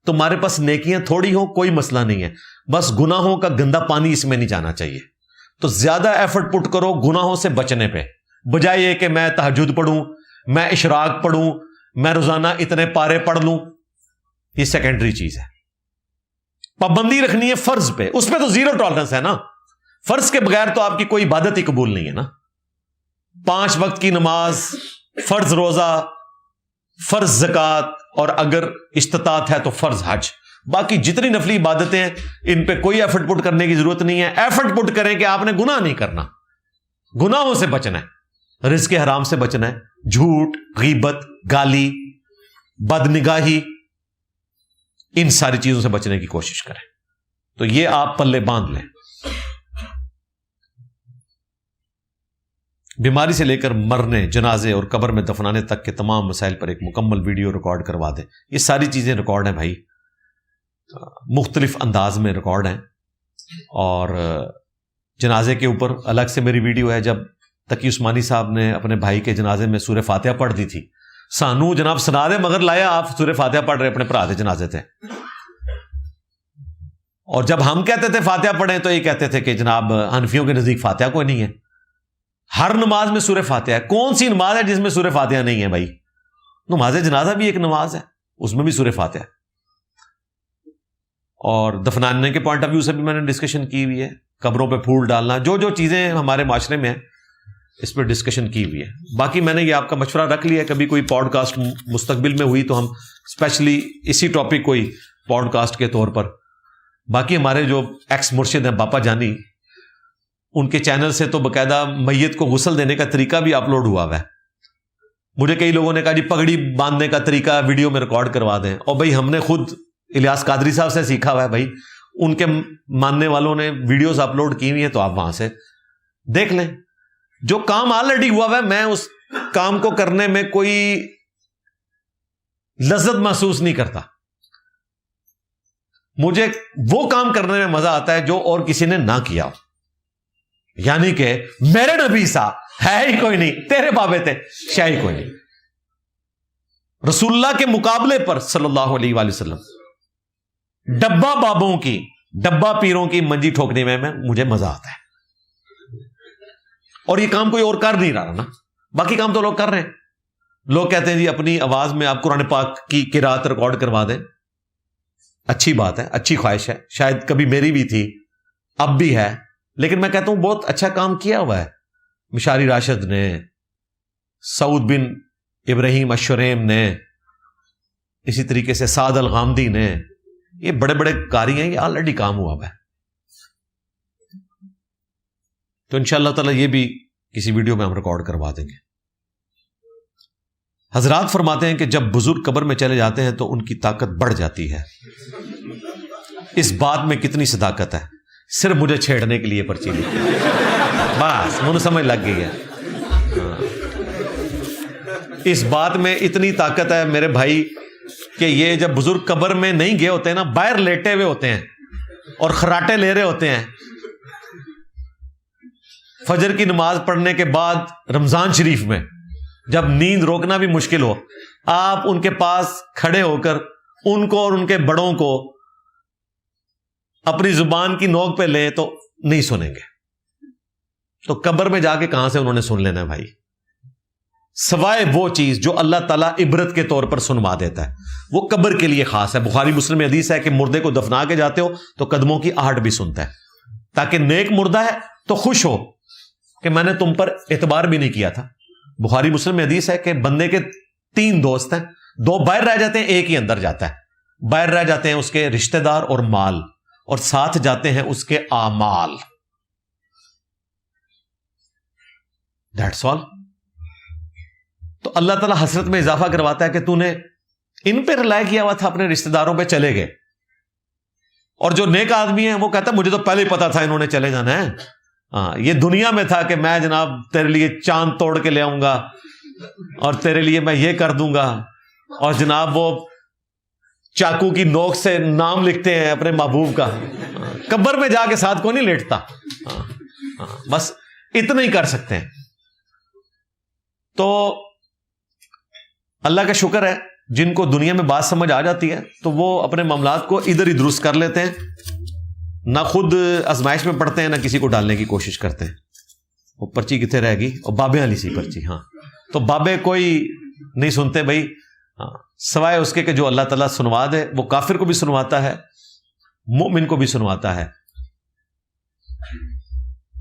تمہارے پاس نیکیاں تھوڑی ہو کوئی مسئلہ نہیں ہے، بس گناہوں کا گندا پانی اس میں نہیں جانا چاہیے. تو زیادہ ایفرٹ پٹ کرو گناہوں سے بچنے پہ، بجائے یہ کہ میں تہجد پڑھوں، میں اشراق پڑھوں، میں روزانہ اتنے پارے پڑھ لوں. یہ سیکنڈری چیز ہے. پابندی رکھنی ہے فرض پہ، اس پہ تو زیرو ٹالرنس ہے نا. فرض کے بغیر تو آپ کی کوئی عبادت ہی قبول نہیں ہے نا. 5 وقت کی نماز، فرض روزہ، فرض زکوٰۃ، اور اگر استطاعت ہے تو فرض حج. باقی جتنی نفلی عبادتیں ہیں ان پہ کوئی ایفرٹ پٹ کرنے کی ضرورت نہیں ہے. ایفرٹ پٹ کریں کہ آپ نے گناہ نہیں کرنا، گناہوں سے بچنا ہے، رزق حرام سے بچنا ہے، جھوٹ، غیبت، گالی، بد نگاہی، ان ساری چیزوں سے بچنے کی کوشش کریں. تو یہ آپ پلے باندھ لیں. بیماری سے لے کر مرنے، جنازے اور قبر میں دفنانے تک کے تمام مسائل پر ایک مکمل ویڈیو ریکارڈ کروا دیں. یہ ساری چیزیں ریکارڈ ہیں بھائی، مختلف انداز میں ریکارڈ ہیں. اور جنازے کے اوپر الگ سے میری ویڈیو ہے. جب تقی عثمانی صاحب نے اپنے بھائی کے جنازے میں سورہ فاتحہ پڑھ دی تھی، سانو جناب سنا دے مگر لایا آپ سورہ فاتحہ پڑھ رہے، اپنے بھرا دے جنازے تھے. اور جب ہم کہتے تھے فاتحہ پڑھیں تو یہ کہتے تھے کہ جناب حنفیوں کے نزدیک فاتحہ کوئی نہیں ہے. ہر نماز میں سورہ فاتحہ ہے. کون سی نماز ہے جس میں سورہ فاتحہ نہیں ہے بھائی؟ نماز جنازہ بھی ایک نماز ہے، اس میں بھی سورہ فاتحہ ہے. اور دفنانے کے پوائنٹ آف ویو سے بھی میں نے ڈسکشن کی ہوئی ہے، قبروں پہ پھول ڈالنا، جو چیزیں ہمارے معاشرے میں ہیں اس پہ ڈسکشن کی ہوئی ہے۔ باقی میں نے یہ آپ کا مشورہ رکھ لیا ہے، کبھی کوئی پوڈ کاسٹ مستقبل میں ہوئی تو ہم اسپیشلی اسی ٹاپک کو ہی پوڈ کاسٹ کے طور پر، باقی ہمارے جو ایکس مرشد ہیں باپا جانی، ان کے چینل سے تو باقاعدہ میت کو غسل دینے کا طریقہ بھی اپلوڈ ہوا ہے۔ مجھے کئی لوگوں نے کہا جی پگڑی باندھنے کا طریقہ ویڈیو میں ریکارڈ کروا دیں، اور بھائی ہم نے خود الیاس قادری صاحب سے سیکھا ہوا ہے، بھائی ان کے ماننے والوں نے ویڈیوز اپلوڈ کی ہوئی ہیں تو آپ وہاں سے دیکھ لیں۔ جو کام آلریڈی ہوا ہے میں اس کام کو کرنے میں کوئی لذت محسوس نہیں کرتا، مجھے وہ کام کرنے میں مزہ آتا ہے جو اور کسی نے نہ کیا، یعنی کہ میرے نبی سا ہے ہی کوئی نہیں، تیرے بابے تھے شاہ ہی کوئی نہیں، رسول اللہ کے مقابلے پر صلی اللہ علیہ وآلہ وسلم ڈبہ بابوں کی، ڈبہ پیروں کی منجی ٹھوکنے میں مجھے مزہ آتا ہے، اور یہ کام کوئی اور کر نہیں رہا نا، باقی کام تو لوگ کر رہے ہیں۔ لوگ کہتے ہیں جی اپنی آواز میں آپ قرآن پاک کی قرات ریکارڈ کروا دیں، اچھی بات ہے، اچھی خواہش ہے، شاید کبھی میری بھی تھی، اب بھی ہے، لیکن میں کہتا ہوں بہت اچھا کام کیا ہوا ہے مشاری راشد نے، سعود بن ابراہیم الشریم نے، اسی طریقے سے سعد الغامدی نے، یہ بڑے بڑے قاری ہیں، یہ آلریڈی کام ہوا ہوا ہے۔ تو انشاءاللہ تعالی یہ بھی کسی ویڈیو میں ہم ریکارڈ کروا دیں گے۔ حضرات فرماتے ہیں کہ جب بزرگ قبر میں چلے جاتے ہیں تو ان کی طاقت بڑھ جاتی ہے۔ اس بات میں کتنی صداقت ہے؟ صرف مجھے چھیڑنے کے لیے پرچی لکھی، بس مجھے سمجھ لگ گئی ہے۔ اس بات میں اتنی طاقت ہے میرے بھائی کہ یہ جب بزرگ قبر میں نہیں گئے ہوتے ہیں نا، باہر لیٹے ہوئے ہوتے ہیں اور خراٹے لے رہے ہوتے ہیں، فجر کی نماز پڑھنے کے بعد رمضان شریف میں جب نیند روکنا بھی مشکل ہو، آپ ان کے پاس کھڑے ہو کر ان کو اور ان کے بڑوں کو اپنی زبان کی نوک پہ لیں تو نہیں سنیں گے، تو قبر میں جا کے کہاں سے انہوں نے سن لینا ہے بھائی، سوائے وہ چیز جو اللہ تعالیٰ عبرت کے طور پر سنوا دیتا ہے، وہ قبر کے لیے خاص ہے۔ بخاری مسلم میں حدیث ہے کہ مردے کو دفنا کے جاتے ہو تو قدموں کی آہٹ بھی سنتا ہے، تاکہ نیک مردہ ہے تو خوش ہو کہ میں نے تم پر اعتبار بھی نہیں کیا تھا۔ بخاری مسلم میں حدیث ہے کہ بندے کے 3 دوست ہیں، 2 باہر رہ جاتے ہیں، ایک ہی اندر جاتا ہے۔ باہر رہ جاتے ہیں اس کے رشتہ دار اور مال، اور ساتھ جاتے ہیں اس کے اعمال۔ That's all. تو اللہ تعالیٰ حسرت میں اضافہ کرواتا ہے کہ تو نے ان پہ رلائے کیا ہوا تھا، اپنے رشتہ داروں پہ چلے گئے، اور جو نیک آدمی ہیں وہ کہتا ہے مجھے تو پہلے ہی پتا تھا انہوں نے چلے جانا ہے، یہ دنیا میں تھا کہ میں جناب تیرے لیے چاند توڑ کے لے آؤں گا اور تیرے لیے میں یہ کر دوں گا، اور جناب وہ چاقو کی نوک سے نام لکھتے ہیں اپنے محبوب کا، قبر میں جا کے ساتھ کو نہیں لیٹتا، بس اتنا ہی کر سکتے ہیں۔ تو اللہ کا شکر ہے جن کو دنیا میں بات سمجھ آ جاتی ہے تو وہ اپنے معاملات کو ادھر ہی درست کر لیتے ہیں، نہ خود آزمائش میں پڑتے ہیں نہ کسی کو ڈالنے کی کوشش کرتے ہیں۔ وہ پرچی کتنے رہ گی؟ اور بابے والی سی پرچی، ہاں تو بابے کوئی نہیں سنتے بھائی، سوائے اس کے کہ جو اللہ تعالیٰ سنوا دے، وہ کافر کو بھی سنواتا ہے، مومن کو بھی سنواتا ہے۔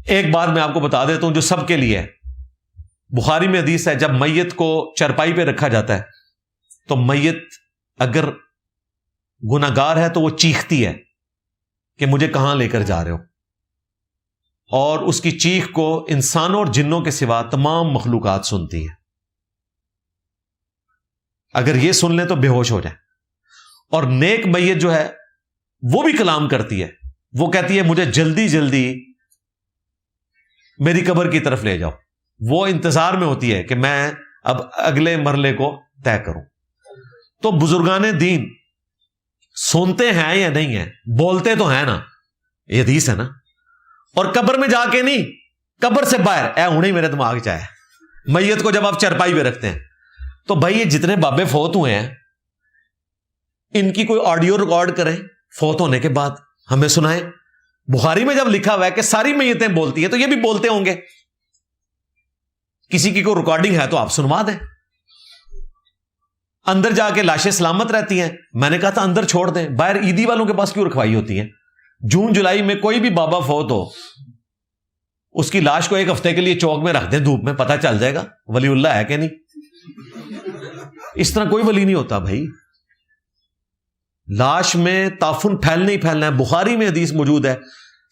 ایک بات میں آپ کو بتا دیتا ہوں جو سب کے لیے ہے، بخاری میں حدیث ہے جب میت کو چرپائی پہ رکھا جاتا ہے تو میت اگر گناہگار ہے تو وہ چیختی ہے کہ مجھے کہاں لے کر جا رہے ہو، اور اس کی چیخ کو انسانوں اور جنوں کے سوا تمام مخلوقات سنتی ہیں۔ اگر یہ سن لیں تو بے ہوش ہو جائیں۔ اور نیک میت جو ہے وہ بھی کلام کرتی ہے، وہ کہتی ہے مجھے جلدی جلدی میری قبر کی طرف لے جاؤ، وہ انتظار میں ہوتی ہے کہ میں اب اگلے مرحلے کو طے کروں۔ تو بزرگان دین سنتے ہیں یا نہیں ہیں؟ بولتے تو ہیں نا، یہ حدیث ہے نا، اور قبر میں جا کے نہیں، قبر سے باہر، اے ہونے ہی میرے دماغ چاہے میت کو جب آپ چرپائی پہ رکھتے ہیں تو بھائی یہ جتنے بابے فوت ہوئے ہیں ان کی کوئی آڈیو ریکارڈ کریں، فوت ہونے کے بعد ہمیں سنائیں۔ بخاری میں جب لکھا ہوا ہے کہ ساری میتیں بولتی ہیں تو یہ بھی بولتے ہوں گے، کسی کی کوئی ریکارڈنگ ہے تو آپ سنوا دیں۔ اندر جا کے لاشیں سلامت رہتی ہیں. میں نے کہا تھا اندر چھوڑ دیں, باہر عیدی والوں کے پاس کیوں رکھوائی ہوتی ہیں؟ جون جولائی میں کوئی بھی بابا فوت ہو, اس کی لاش کو ایک ہفتے کے لیے چوک میں رکھ دیں دھوپ میں, پتہ چل جائے گا ولی اللہ ہے کہ نہیں. اس طرح کوئی ولی نہیں ہوتا بھائی. لاش میں تعفن پھیلنا ہی پھیلنا ہے. بخاری میں حدیث موجود ہے,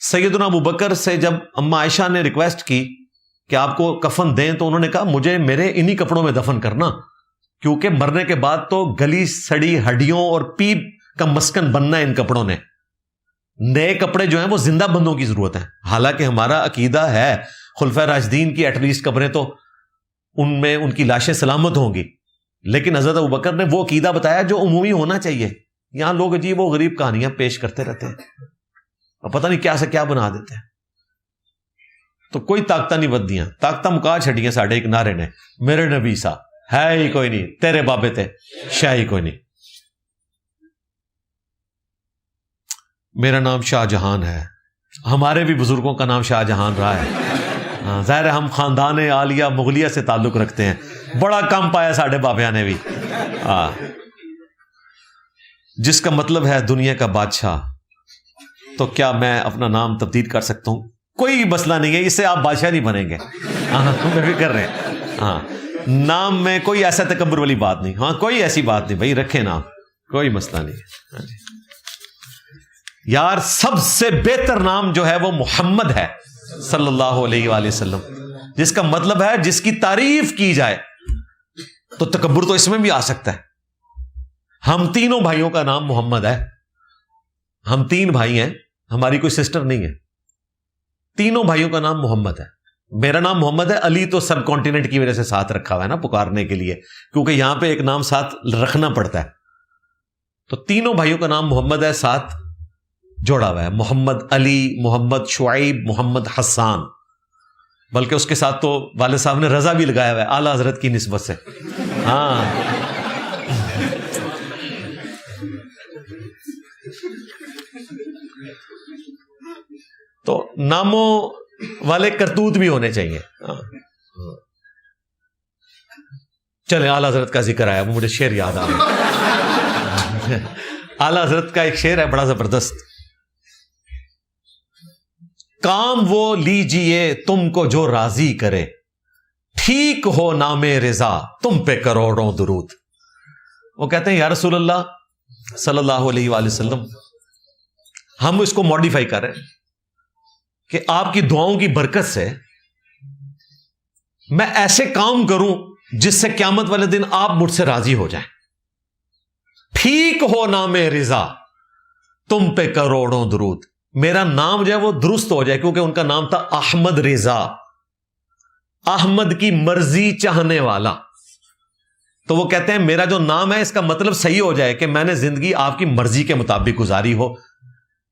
سیدنا ابوبکر سے جب اما عائشہ نے ریکویسٹ کی کہ آپ کو کفن دیں, تو انہوں نے کہا مجھے میرے انہی کپڑوں میں دفن کرنا, کیونکہ مرنے کے بعد تو گلی سڑی ہڈیوں اور پیپ کا مسکن بننا ہے ان کپڑوں نے. نئے کپڑے جو ہیں وہ زندہ بندوں کی ضرورت ہے. حالانکہ ہمارا عقیدہ ہے خلفائے راشدین کی ایٹ لیسٹ قبریں تو ان میں ان کی لاشیں سلامت ہوں گی, لیکن حضرت ابوبکر نے وہ عقیدہ بتایا جو عمومی ہونا چاہیے. یہاں لوگ عجیب و غریب کہانیاں پیش کرتے رہتے ہیں اور پتہ نہیں کیا سے کیا بنا دیتے ہیں. تو کوئی طاقتہ نہیں بدیاں, طاقتہ مکا چھڑیاں ساڑھے ایک نعرے نے, میرے نبی سا ہے ہی کوئی نہیں, تیرے بابے تھے شاہ ہی کوئی نہیں. میرا نام شاہ جہان ہے, ہمارے بھی بزرگوں کا نام شاہ جہان رہا ہے. ظاہر ہے ہم خاندان عالیہ مغلیہ سے تعلق رکھتے ہیں, بڑا کم پایا ساڑھے بابیاں نے بھی. جس کا مطلب ہے دنیا کا بادشاہ, تو کیا میں اپنا نام تبدیل کر سکتا ہوں؟ کوئی مسئلہ نہیں ہے, اس سے آپ بادشاہ نہیں بنیں گے. ہم بھی کر رہے ہیں. ہاں, نام میں کوئی ایسا تکبر والی بات نہیں. ہاں کوئی ایسی بات نہیں بھائی, رکھے نام, کوئی مسئلہ نہیں ہے. یار سب سے بہتر نام جو ہے وہ محمد ہے صلی اللہ علیہ وآلہ وسلم, جس کا مطلب ہے جس کی تعریف کی جائے. تو تکبر تو اس میں بھی آ سکتا ہے. ہم تینوں بھائیوں کا نام محمد ہے. ہم 3 بھائی ہیں, ہماری کوئی سسٹر نہیں ہے. تینوں بھائیوں کا نام محمد ہے. میرا نام محمد ہے, علی تو سب کانٹیننٹ کی وجہ سے ساتھ رکھا ہوا ہے نا پکارنے کے لیے, کیونکہ یہاں پہ ایک نام ساتھ رکھنا پڑتا ہے. تو تینوں بھائیوں کا نام محمد ہے, ساتھ جوڑا ہوا ہے, محمد علی, محمد شعیب, محمد حسان. بلکہ اس کے ساتھ تو والد صاحب نے رضا بھی لگایا ہوا ہے اعلیٰ حضرت کی نسبت سے. ہاں تو ناموں والے کرتوت بھی ہونے چاہیے. چلے اعلیٰ حضرت کا ذکر آیا, وہ مجھے شعر یاد آ رہا ہے. اعلیٰ حضرت کا ایک شعر ہے بڑا زبردست. کام وہ لیجئے تم کو جو راضی کرے, ٹھیک ہو نام رضا تم پہ کروڑوں درود. وہ کہتے ہیں یا رسول اللہ صلی اللہ علیہ وآلہ وسلم, ہم اس کو ماڈیفائی کر رہے ہیں کہ آپ کی دعاؤں کی برکت سے میں ایسے کام کروں جس سے قیامت والے دن آپ مجھ سے راضی ہو جائیں. ٹھیک ہو نام رضا تم پہ کروڑوں درود. میرا نام جو ہے وہ درست ہو جائے, کیونکہ ان کا نام تھا احمد رضا, احمد کی مرضی چاہنے والا. تو وہ کہتے ہیں میرا جو نام ہے اس کا مطلب صحیح ہو جائے کہ میں نے زندگی آپ کی مرضی کے مطابق گزاری ہو.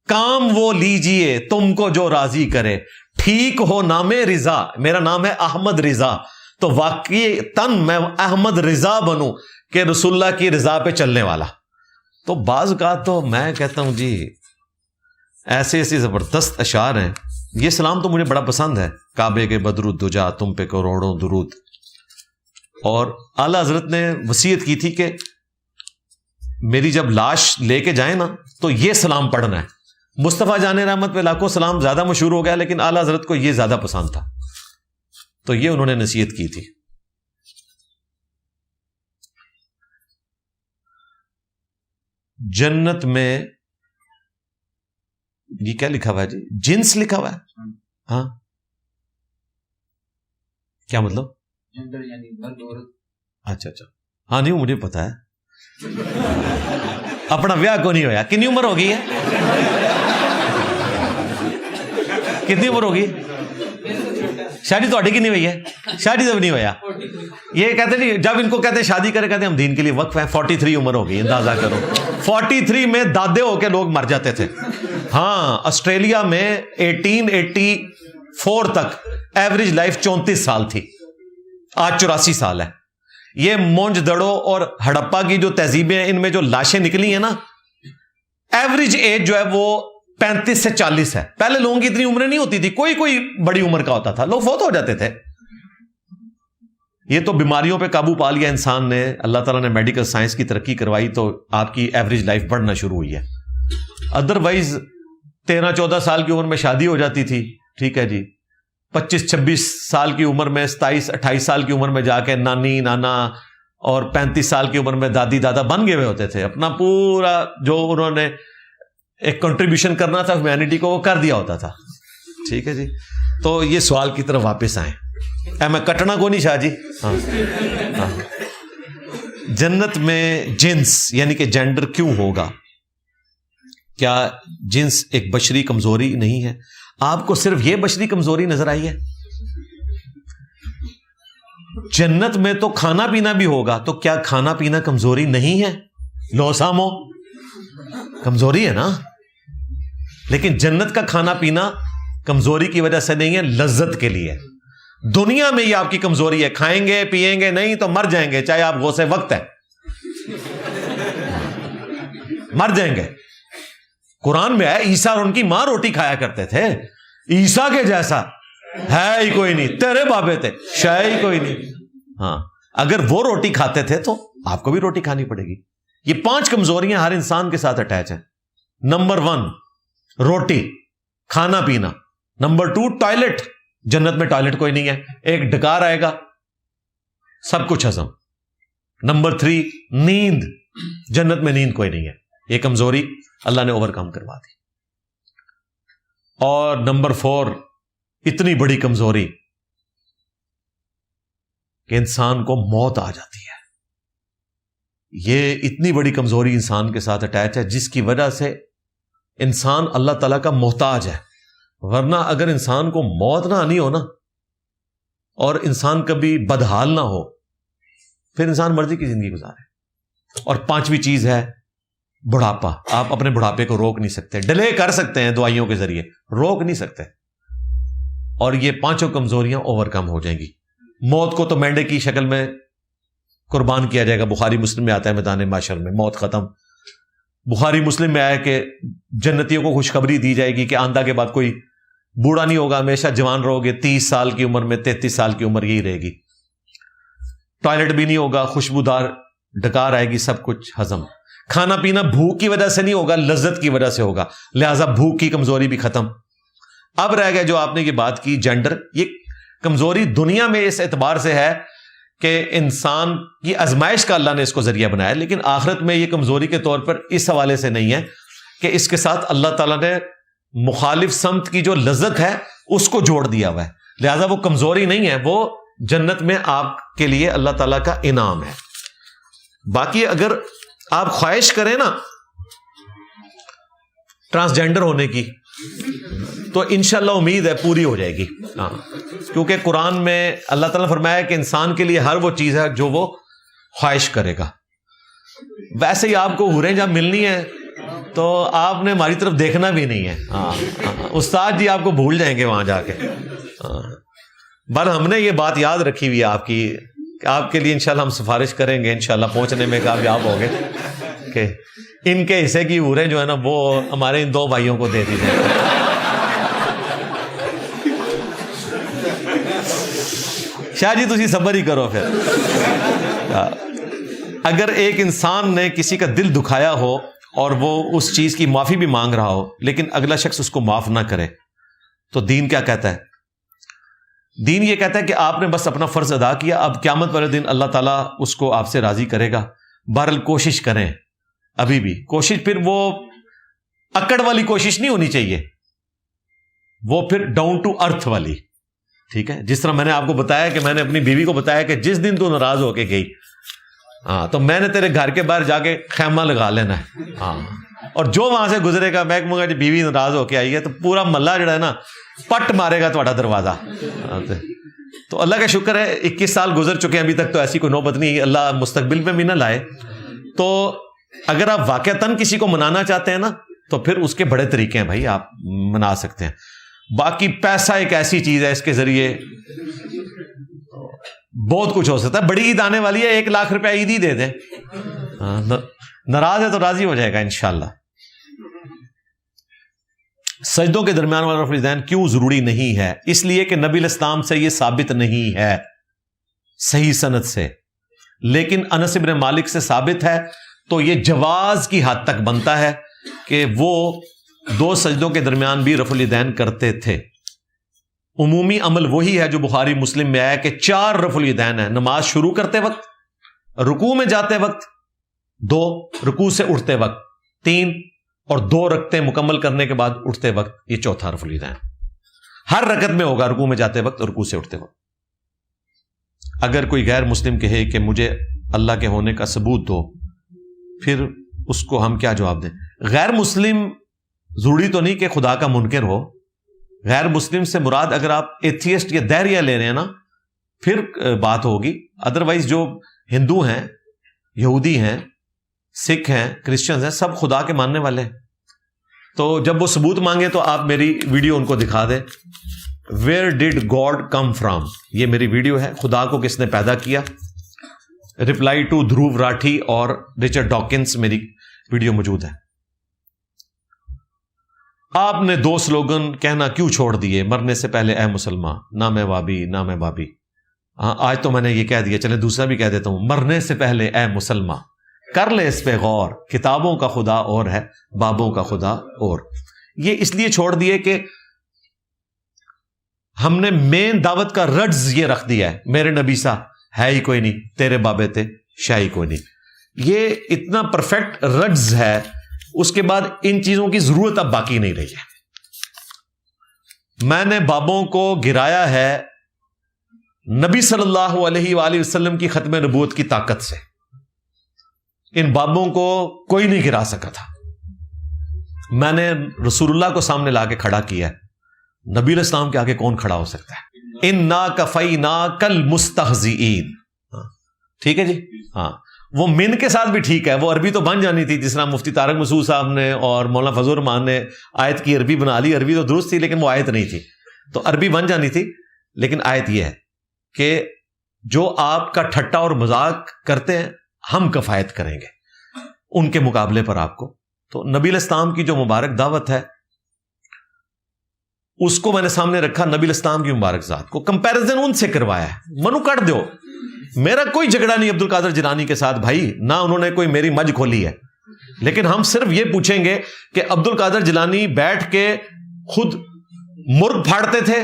کام وہ لیجئے تم کو جو راضی کرے, ٹھیک ہو نام رضا. میرا نام ہے احمد رضا, تو واقعی تن میں احمد رضا بنوں کہ رسول اللہ کی رضا پہ چلنے والا. تو بعض اوقات تو میں کہتا ہوں جی ایسے ایسے زبردست اشعار ہیں. یہ سلام تو مجھے بڑا پسند ہے, کعبے کے بدر الدجا تم پہ کروڑوں درود. اور اعلیٰ حضرت نے وصیت کی تھی کہ میری جب لاش لے کے جائیں نا تو یہ سلام پڑھنا ہے. مصطفیٰ جان رحمت پہ لاکھوں سلام زیادہ مشہور ہو گیا, لیکن اعلیٰ حضرت کو یہ زیادہ پسند تھا, تو یہ انہوں نے نصیحت کی تھی. جنت میں یہ کیا لکھا ہوا ہے جی, جنس لکھا ہوا ہے. ہاں کیا مطلب؟ اچھا اچھا, ہاں نہیں مجھے پتا ہے. اپنا بیاہ کو نہیں ہویا, کتنی عمر ہوگی ہے, کتنی عمر ہوگی؟ شادی تھوڑی کی نہیں ہوئی ہے, شادی تو نہیں ہوا. یہ کہتے نہیں, جب ان کو کہتے شادی کرے کہتے ہم دین کے لیے وقف ہیں. 43 عمر ہوگی, اندازہ کرو. 43 میں دادے ہو کے لوگ مر جاتے تھے. ہاں آسٹریلیا میں 1884 تک ایوریج لائف 34 سال تھی, آج 84 سال ہے. یہ مونج دڑو اور ہڑپا کی جو تہذیبیں ہیں ان میں جو لاشیں نکلی ہیں نا, ایوریج ایج جو ہے وہ 35 سے 40 ہے. پہلے لوگوں کی اتنی عمریں نہیں ہوتی تھی, کوئی بڑی عمر کا ہوتا تھا, لوگ فوت ہو جاتے تھے. یہ تو بیماریوں پہ قابو پا لیا انسان نے, اللہ تعالیٰ نے میڈیکل سائنس کی ترقی کروائی تو آپ کی ایوریج لائف بڑھنا شروع ہوئی ہے. ادروائز 13-14 سال کی عمر میں شادی ہو جاتی تھی, ٹھیک ہے جی, 25-26 سال کی عمر میں 27-28 سال کی عمر میں جا کے نانی نانا اور 35 سال کی عمر میں دادی دادا بن گئے ہوئے ہوتے تھے. اپنا پورا جو انہوں نے ایک کنٹریبیوشن کرنا تھا ہیومینٹی کو وہ کر دیا ہوتا تھا, ٹھیک ہے جی. تو یہ سوال کی طرف واپس آئیں. میں کٹنا کو نہیں شاہ جی. ہاں. جنت میں جنس یعنی کہ جینڈر کیوں ہوگا؟ کیا جنس ایک بشری کمزوری نہیں ہے؟ آپ کو صرف یہ بشری کمزوری نظر آئی ہے؟ جنت میں تو کھانا پینا بھی ہوگا, تو کیا کھانا پینا کمزوری نہیں ہے؟ لو سامو کمزوری ہے نا, لیکن جنت کا کھانا پینا کمزوری کی وجہ سے نہیں ہے, لذت کے لیے. دنیا میں یہ آپ کی کمزوری ہے, کھائیں گے پیئیں گے نہیں تو مر جائیں گے, چاہے آپ غوث وقت ہے, مر جائیں گے. قرآن میں ہے عیسیٰ اور ان کی ماں روٹی کھایا کرتے تھے, عیسیٰ کے جیسا ہے ہی کوئی نہیں, تیرے بابے تھے شے ہی کوئی نہیں. ہاں, اگر وہ روٹی کھاتے تھے تو آپ کو بھی روٹی کھانی پڑے گی. یہ 5 کمزوریاں ہر انسان کے ساتھ اٹیچ ہیں. نمبر 1 روٹی, کھانا پینا. نمبر 2 ٹوائلٹ, جنت میں ٹوائلٹ کوئی نہیں ہے, ایک ڈکار آئے گا سب کچھ ہضم. نمبر 3 نیند, جنت میں نیند کوئی نہیں ہے, یہ کمزوری اللہ نے اوور کم کروا دی. اور نمبر 4 اتنی بڑی کمزوری کہ انسان کو موت آ جاتی ہے. یہ اتنی بڑی کمزوری انسان کے ساتھ اٹیچ ہے جس کی وجہ سے انسان اللہ تعالیٰ کا محتاج ہے. ورنہ اگر انسان کو موت نہ آنی ہو نا, اور انسان کبھی بدحال نہ ہو, پھر انسان مرضی کی زندگی گزارے. اور 5ویں چیز ہے بڑھاپا. آپ اپنے بڑھاپے کو روک نہیں سکتے, ڈیلے کر سکتے ہیں دوائیوں کے ذریعے, روک نہیں سکتے. اور یہ 5 کمزوریاں اوور کم ہو جائیں گی. موت کو تو مینڈے کی شکل میں قربان کیا جائے گا. بخاری مسلم میں آتا ہے میدان معاشر میں موت ختم. بخاری مسلم میں آیا کہ جنتیوں کو خوشخبری دی جائے گی کہ آندہ کے بعد کوئی بوڑھا نہیں ہوگا, ہمیشہ جوان رہو گے. 30 سال کی عمر میں 33 سال کی عمر یہی رہے گی. ٹوائلٹ بھی نہیں ہوگا, خوشبودار ڈکار آئے گی, سب کچھ ہضم. کھانا پینا بھوک کی وجہ سے نہیں ہوگا, لذت کی وجہ سے ہوگا, لہذا بھوک کی کمزوری بھی ختم. اب رہ گیا جو آپ نے یہ بات کی جینڈر. یہ کمزوری دنیا میں اس اعتبار سے ہے کہ انسان کی آزمائش کا اللہ نے اس کو ذریعہ بنایا, لیکن آخرت میں یہ کمزوری کے طور پر اس حوالے سے نہیں ہے کہ اس کے ساتھ اللہ تعالیٰ نے مخالف سمت کی جو لذت ہے اس کو جوڑ دیا ہوا ہے. لہذا وہ کمزوری نہیں ہے, وہ جنت میں آپ کے لیے اللہ تعالیٰ کا انعام ہے. باقی اگر آپ خواہش کریں نا ٹرانسجینڈر ہونے کی تو انشاءاللہ امید ہے پوری ہو جائے گی. ہاں, کیونکہ قرآن میں اللہ تعالیٰ نے فرمایا کہ انسان کے لیے ہر وہ چیز ہے جو وہ خواہش کرے گا. ویسے ہی آپ کو حوریں جب ملنی ہے تو آپ نے ہماری طرف دیکھنا بھی نہیں ہے. ہاں, استاد جی آپ کو بھول جائیں گے وہاں جا کے. بل ہم نے یہ بات یاد رکھی ہوئی ہے آپ کی, آپ کے لیے انشاءاللہ ہم سفارش کریں گے, انشاءاللہ پہنچنے میں کامیاب ہو گئے کہ ان کے حصے کی حوریں جو ہے نا وہ ہمارے ان 2 بھائیوں کو دے دی جائیں. شاہ جی تسی صبر ہی کرو. پھر اگر ایک انسان نے کسی کا دل دکھایا ہو اور وہ اس چیز کی معافی بھی مانگ رہا ہو لیکن اگلا شخص اس کو معاف نہ کرے تو دین کیا کہتا ہے؟ دین یہ کہتا ہے کہ آپ نے بس اپنا فرض ادا کیا, اب قیامت والے دن اللہ تعالیٰ اس کو آپ سے راضی کرے گا. بہرحال کوشش کریں, ابھی بھی کوشش, پھر وہ اکڑ والی کوشش نہیں ہونی چاہیے, وہ پھر ڈاؤن ٹو ارتھ والی. ٹھیک ہے, جس طرح میں نے آپ کو بتایا کہ میں نے اپنی بیوی کو بتایا کہ جس دن تو ناراض ہو کے گئی, ہاں تو میں نے تیرے گھر کے باہر جا کے خیمہ لگا لینا ہے. ہاں, اور جو وہاں سے گزرے گا میں کہوں گا جی بیوی ناراض ہو کے آئی ہے تو پورا محلہ جڑا ہے نا پٹ مارے گا تھوڑا دروازہ. تو اللہ کا شکر ہے 21 سال گزر چکے ہیں, ابھی تک تو ایسی کوئی نوبت نہیں. اللہ مستقبل میں بھی نہ لائے. تو اگر آپ واقعتاً کسی کو منانا چاہتے ہیں نا تو پھر اس کے بڑے طریقے ہیں بھائی, آپ منا سکتے ہیں. باقی پیسہ ایک ایسی چیز ہے, اس کے ذریعے بہت کچھ ہو سکتا ہے. بڑی عید آنے والی ہے, 1 لاکھ روپیہ عید ہی دے دیں, ناراض ہے تو راضی ہو جائے گا انشاءاللہ. سجدوں کے درمیان والا رفع الذہن کیوں ضروری نہیں ہے؟ اس لیے کہ نبی علیہ السلام سے یہ ثابت نہیں ہے. صحیح سند سے، لیکن انس بن مالک سے ثابت ہے، تو یہ جواز کی حد تک بنتا ہے کہ وہ 2 سجدوں کے درمیان بھی رفع الیدین کرتے تھے۔ عمومی عمل وہی ہے جو بخاری مسلم میں آیا کہ 4 رفع الیدین ہیں، نماز شروع کرتے وقت، رکوع میں جاتے وقت 2، رکوع سے اٹھتے وقت 3، اور 2 رکعتیں مکمل کرنے کے بعد اٹھتے وقت یہ 4تھا رفع الیدین۔ ہر رکعت میں ہوگا، رکوع میں جاتے وقت اور رکوع سے اٹھتے وقت۔ اگر کوئی غیر مسلم کہے کہ مجھے اللہ کے ہونے کا ثبوت دو، پھر اس کو ہم کیا جواب دیں؟ غیر مسلم ضروری تو نہیں کہ خدا کا منکر ہو، غیر مسلم سے مراد اگر آپ ایتھیسٹ یا دہریہ لے رہے ہیں نا، پھر بات ہوگی۔ ادروائز جو ہندو ہیں، یہودی ہیں، سکھ ہیں، کرسچنز ہیں، سب خدا کے ماننے والے ہیں۔ تو جب وہ ثبوت مانگے تو آپ میری ویڈیو ان کو دکھا دیں، ویئر ڈڈ گاڈ کم فرام، یہ میری ویڈیو ہے، خدا کو کس نے پیدا کیا، رپلائی ٹو دھروو راٹھی اور رچرڈ ڈاکنز، میری ویڈیو موجود ہے۔ آپ نے 2 سلوگن کہنا کیوں چھوڑ دیے؟ مرنے سے پہلے اے مسلمان، نہ میں وابی نہ میں بابی۔ ہاں آج تو میں نے یہ کہہ دیا، چلے دوسرا بھی کہہ دیتا ہوں، مرنے سے پہلے اے مسلمان، کر لے اس پہ غور، کتابوں کا خدا اور ہے، بابوں کا خدا اور۔ یہ اس لیے چھوڑ دیے کہ ہم نے مین دعوت کا رڈز یہ رکھ دیا ہے، میرے نبی سا ہے ہی کوئی نہیں، تیرے بابے تھے شاہی کوئی نہیں۔ یہ اتنا پرفیکٹ رڈز ہے، اس کے بعد ان چیزوں کی ضرورت اب باقی نہیں رہی ہے۔ میں نے بابوں کو گرایا ہے نبی صلی اللہ علیہ وآلہ وسلم کی ختم نبوت کی طاقت سے، ان بابوں کو کوئی نہیں گرا سکا تھا۔ میں نے رسول اللہ کو سامنے لا کے کھڑا کیا ہے، نبی علیہ السلام کے آگے کون کھڑا ہو سکتا ہے؟ انا کفیناک المستہزئین، ٹھیک ہے جی؟ ہاں، وہ من کے ساتھ بھی ٹھیک ہے، وہ عربی تو بن جانی تھی، جس طرح مفتی طارق مسعود صاحب نے اور مولانا فضل الرحمان نے آیت کی عربی بنا لی، عربی تو درست تھی لیکن وہ آیت نہیں تھی، تو عربی بن جانی تھی، لیکن آیت یہ ہے کہ جو آپ کا ٹھٹا اور مذاق کرتے ہیں ہم کفایت کریں گے ان کے مقابلے پر آپ کو۔ تو نبی علیہ السلام کی جو مبارک دعوت ہے اس کو میں نے سامنے رکھا، نبی علیہ السلام کی مبارک ذات کو کمپیریزن ان سے کروایا ہے۔ منو کٹ دو، میرا کوئی جھگڑا نہیں عبد القادر جیلانی کے ساتھ بھائی، نہ انہوں نے کوئی میری مجھ کھولی ہے، لیکن ہم صرف یہ پوچھیں گے کہ عبد القادر جیلانی بیٹھ کے خود مرغ پھاڑتے تھے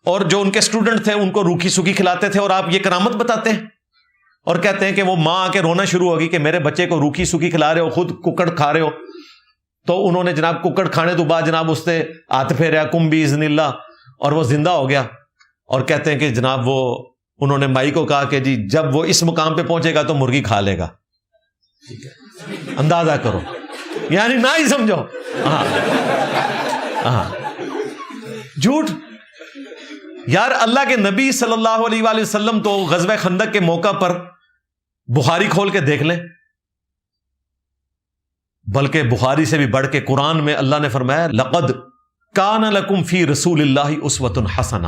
اور جو ان کے اسٹوڈنٹ تھے ان کو روکھی سوکھی کھلاتے تھے، اور آپ یہ کرامت بتاتے ہیں اور کہتے ہیں کہ وہ ماں آ کے رونا شروع ہوگی کہ میرے بچے کو روکھی سوکھی کھلا رہے ہو، خود ککڑ کھا رہے ہو۔ تو انہوں نے جناب ککڑ کھانے تو بعد جناب اس سے ہاتھ پھیرا کم باذن اللہ، اور وہ زندہ ہو گیا، اور کہتے ہیں کہ جناب وہ انہوں نے مائی کو کہا کہ جی جب وہ اس مقام پہ پہنچے گا تو مرغی کھا لے گا۔ ٹھیک ہے، اندازہ کرو، یعنی نہ ہی سمجھو۔ ہاں جھوٹ یار، اللہ کے نبی صلی اللہ علیہ وآلہ وسلم تو غزوہ خندق کے موقع پر بخاری کھول کے دیکھ لیں، بلکہ بخاری سے بھی بڑھ کے قرآن میں اللہ نے فرمایا لقد کان لکم فی رسول اللہ اسوۃ حسنہ۔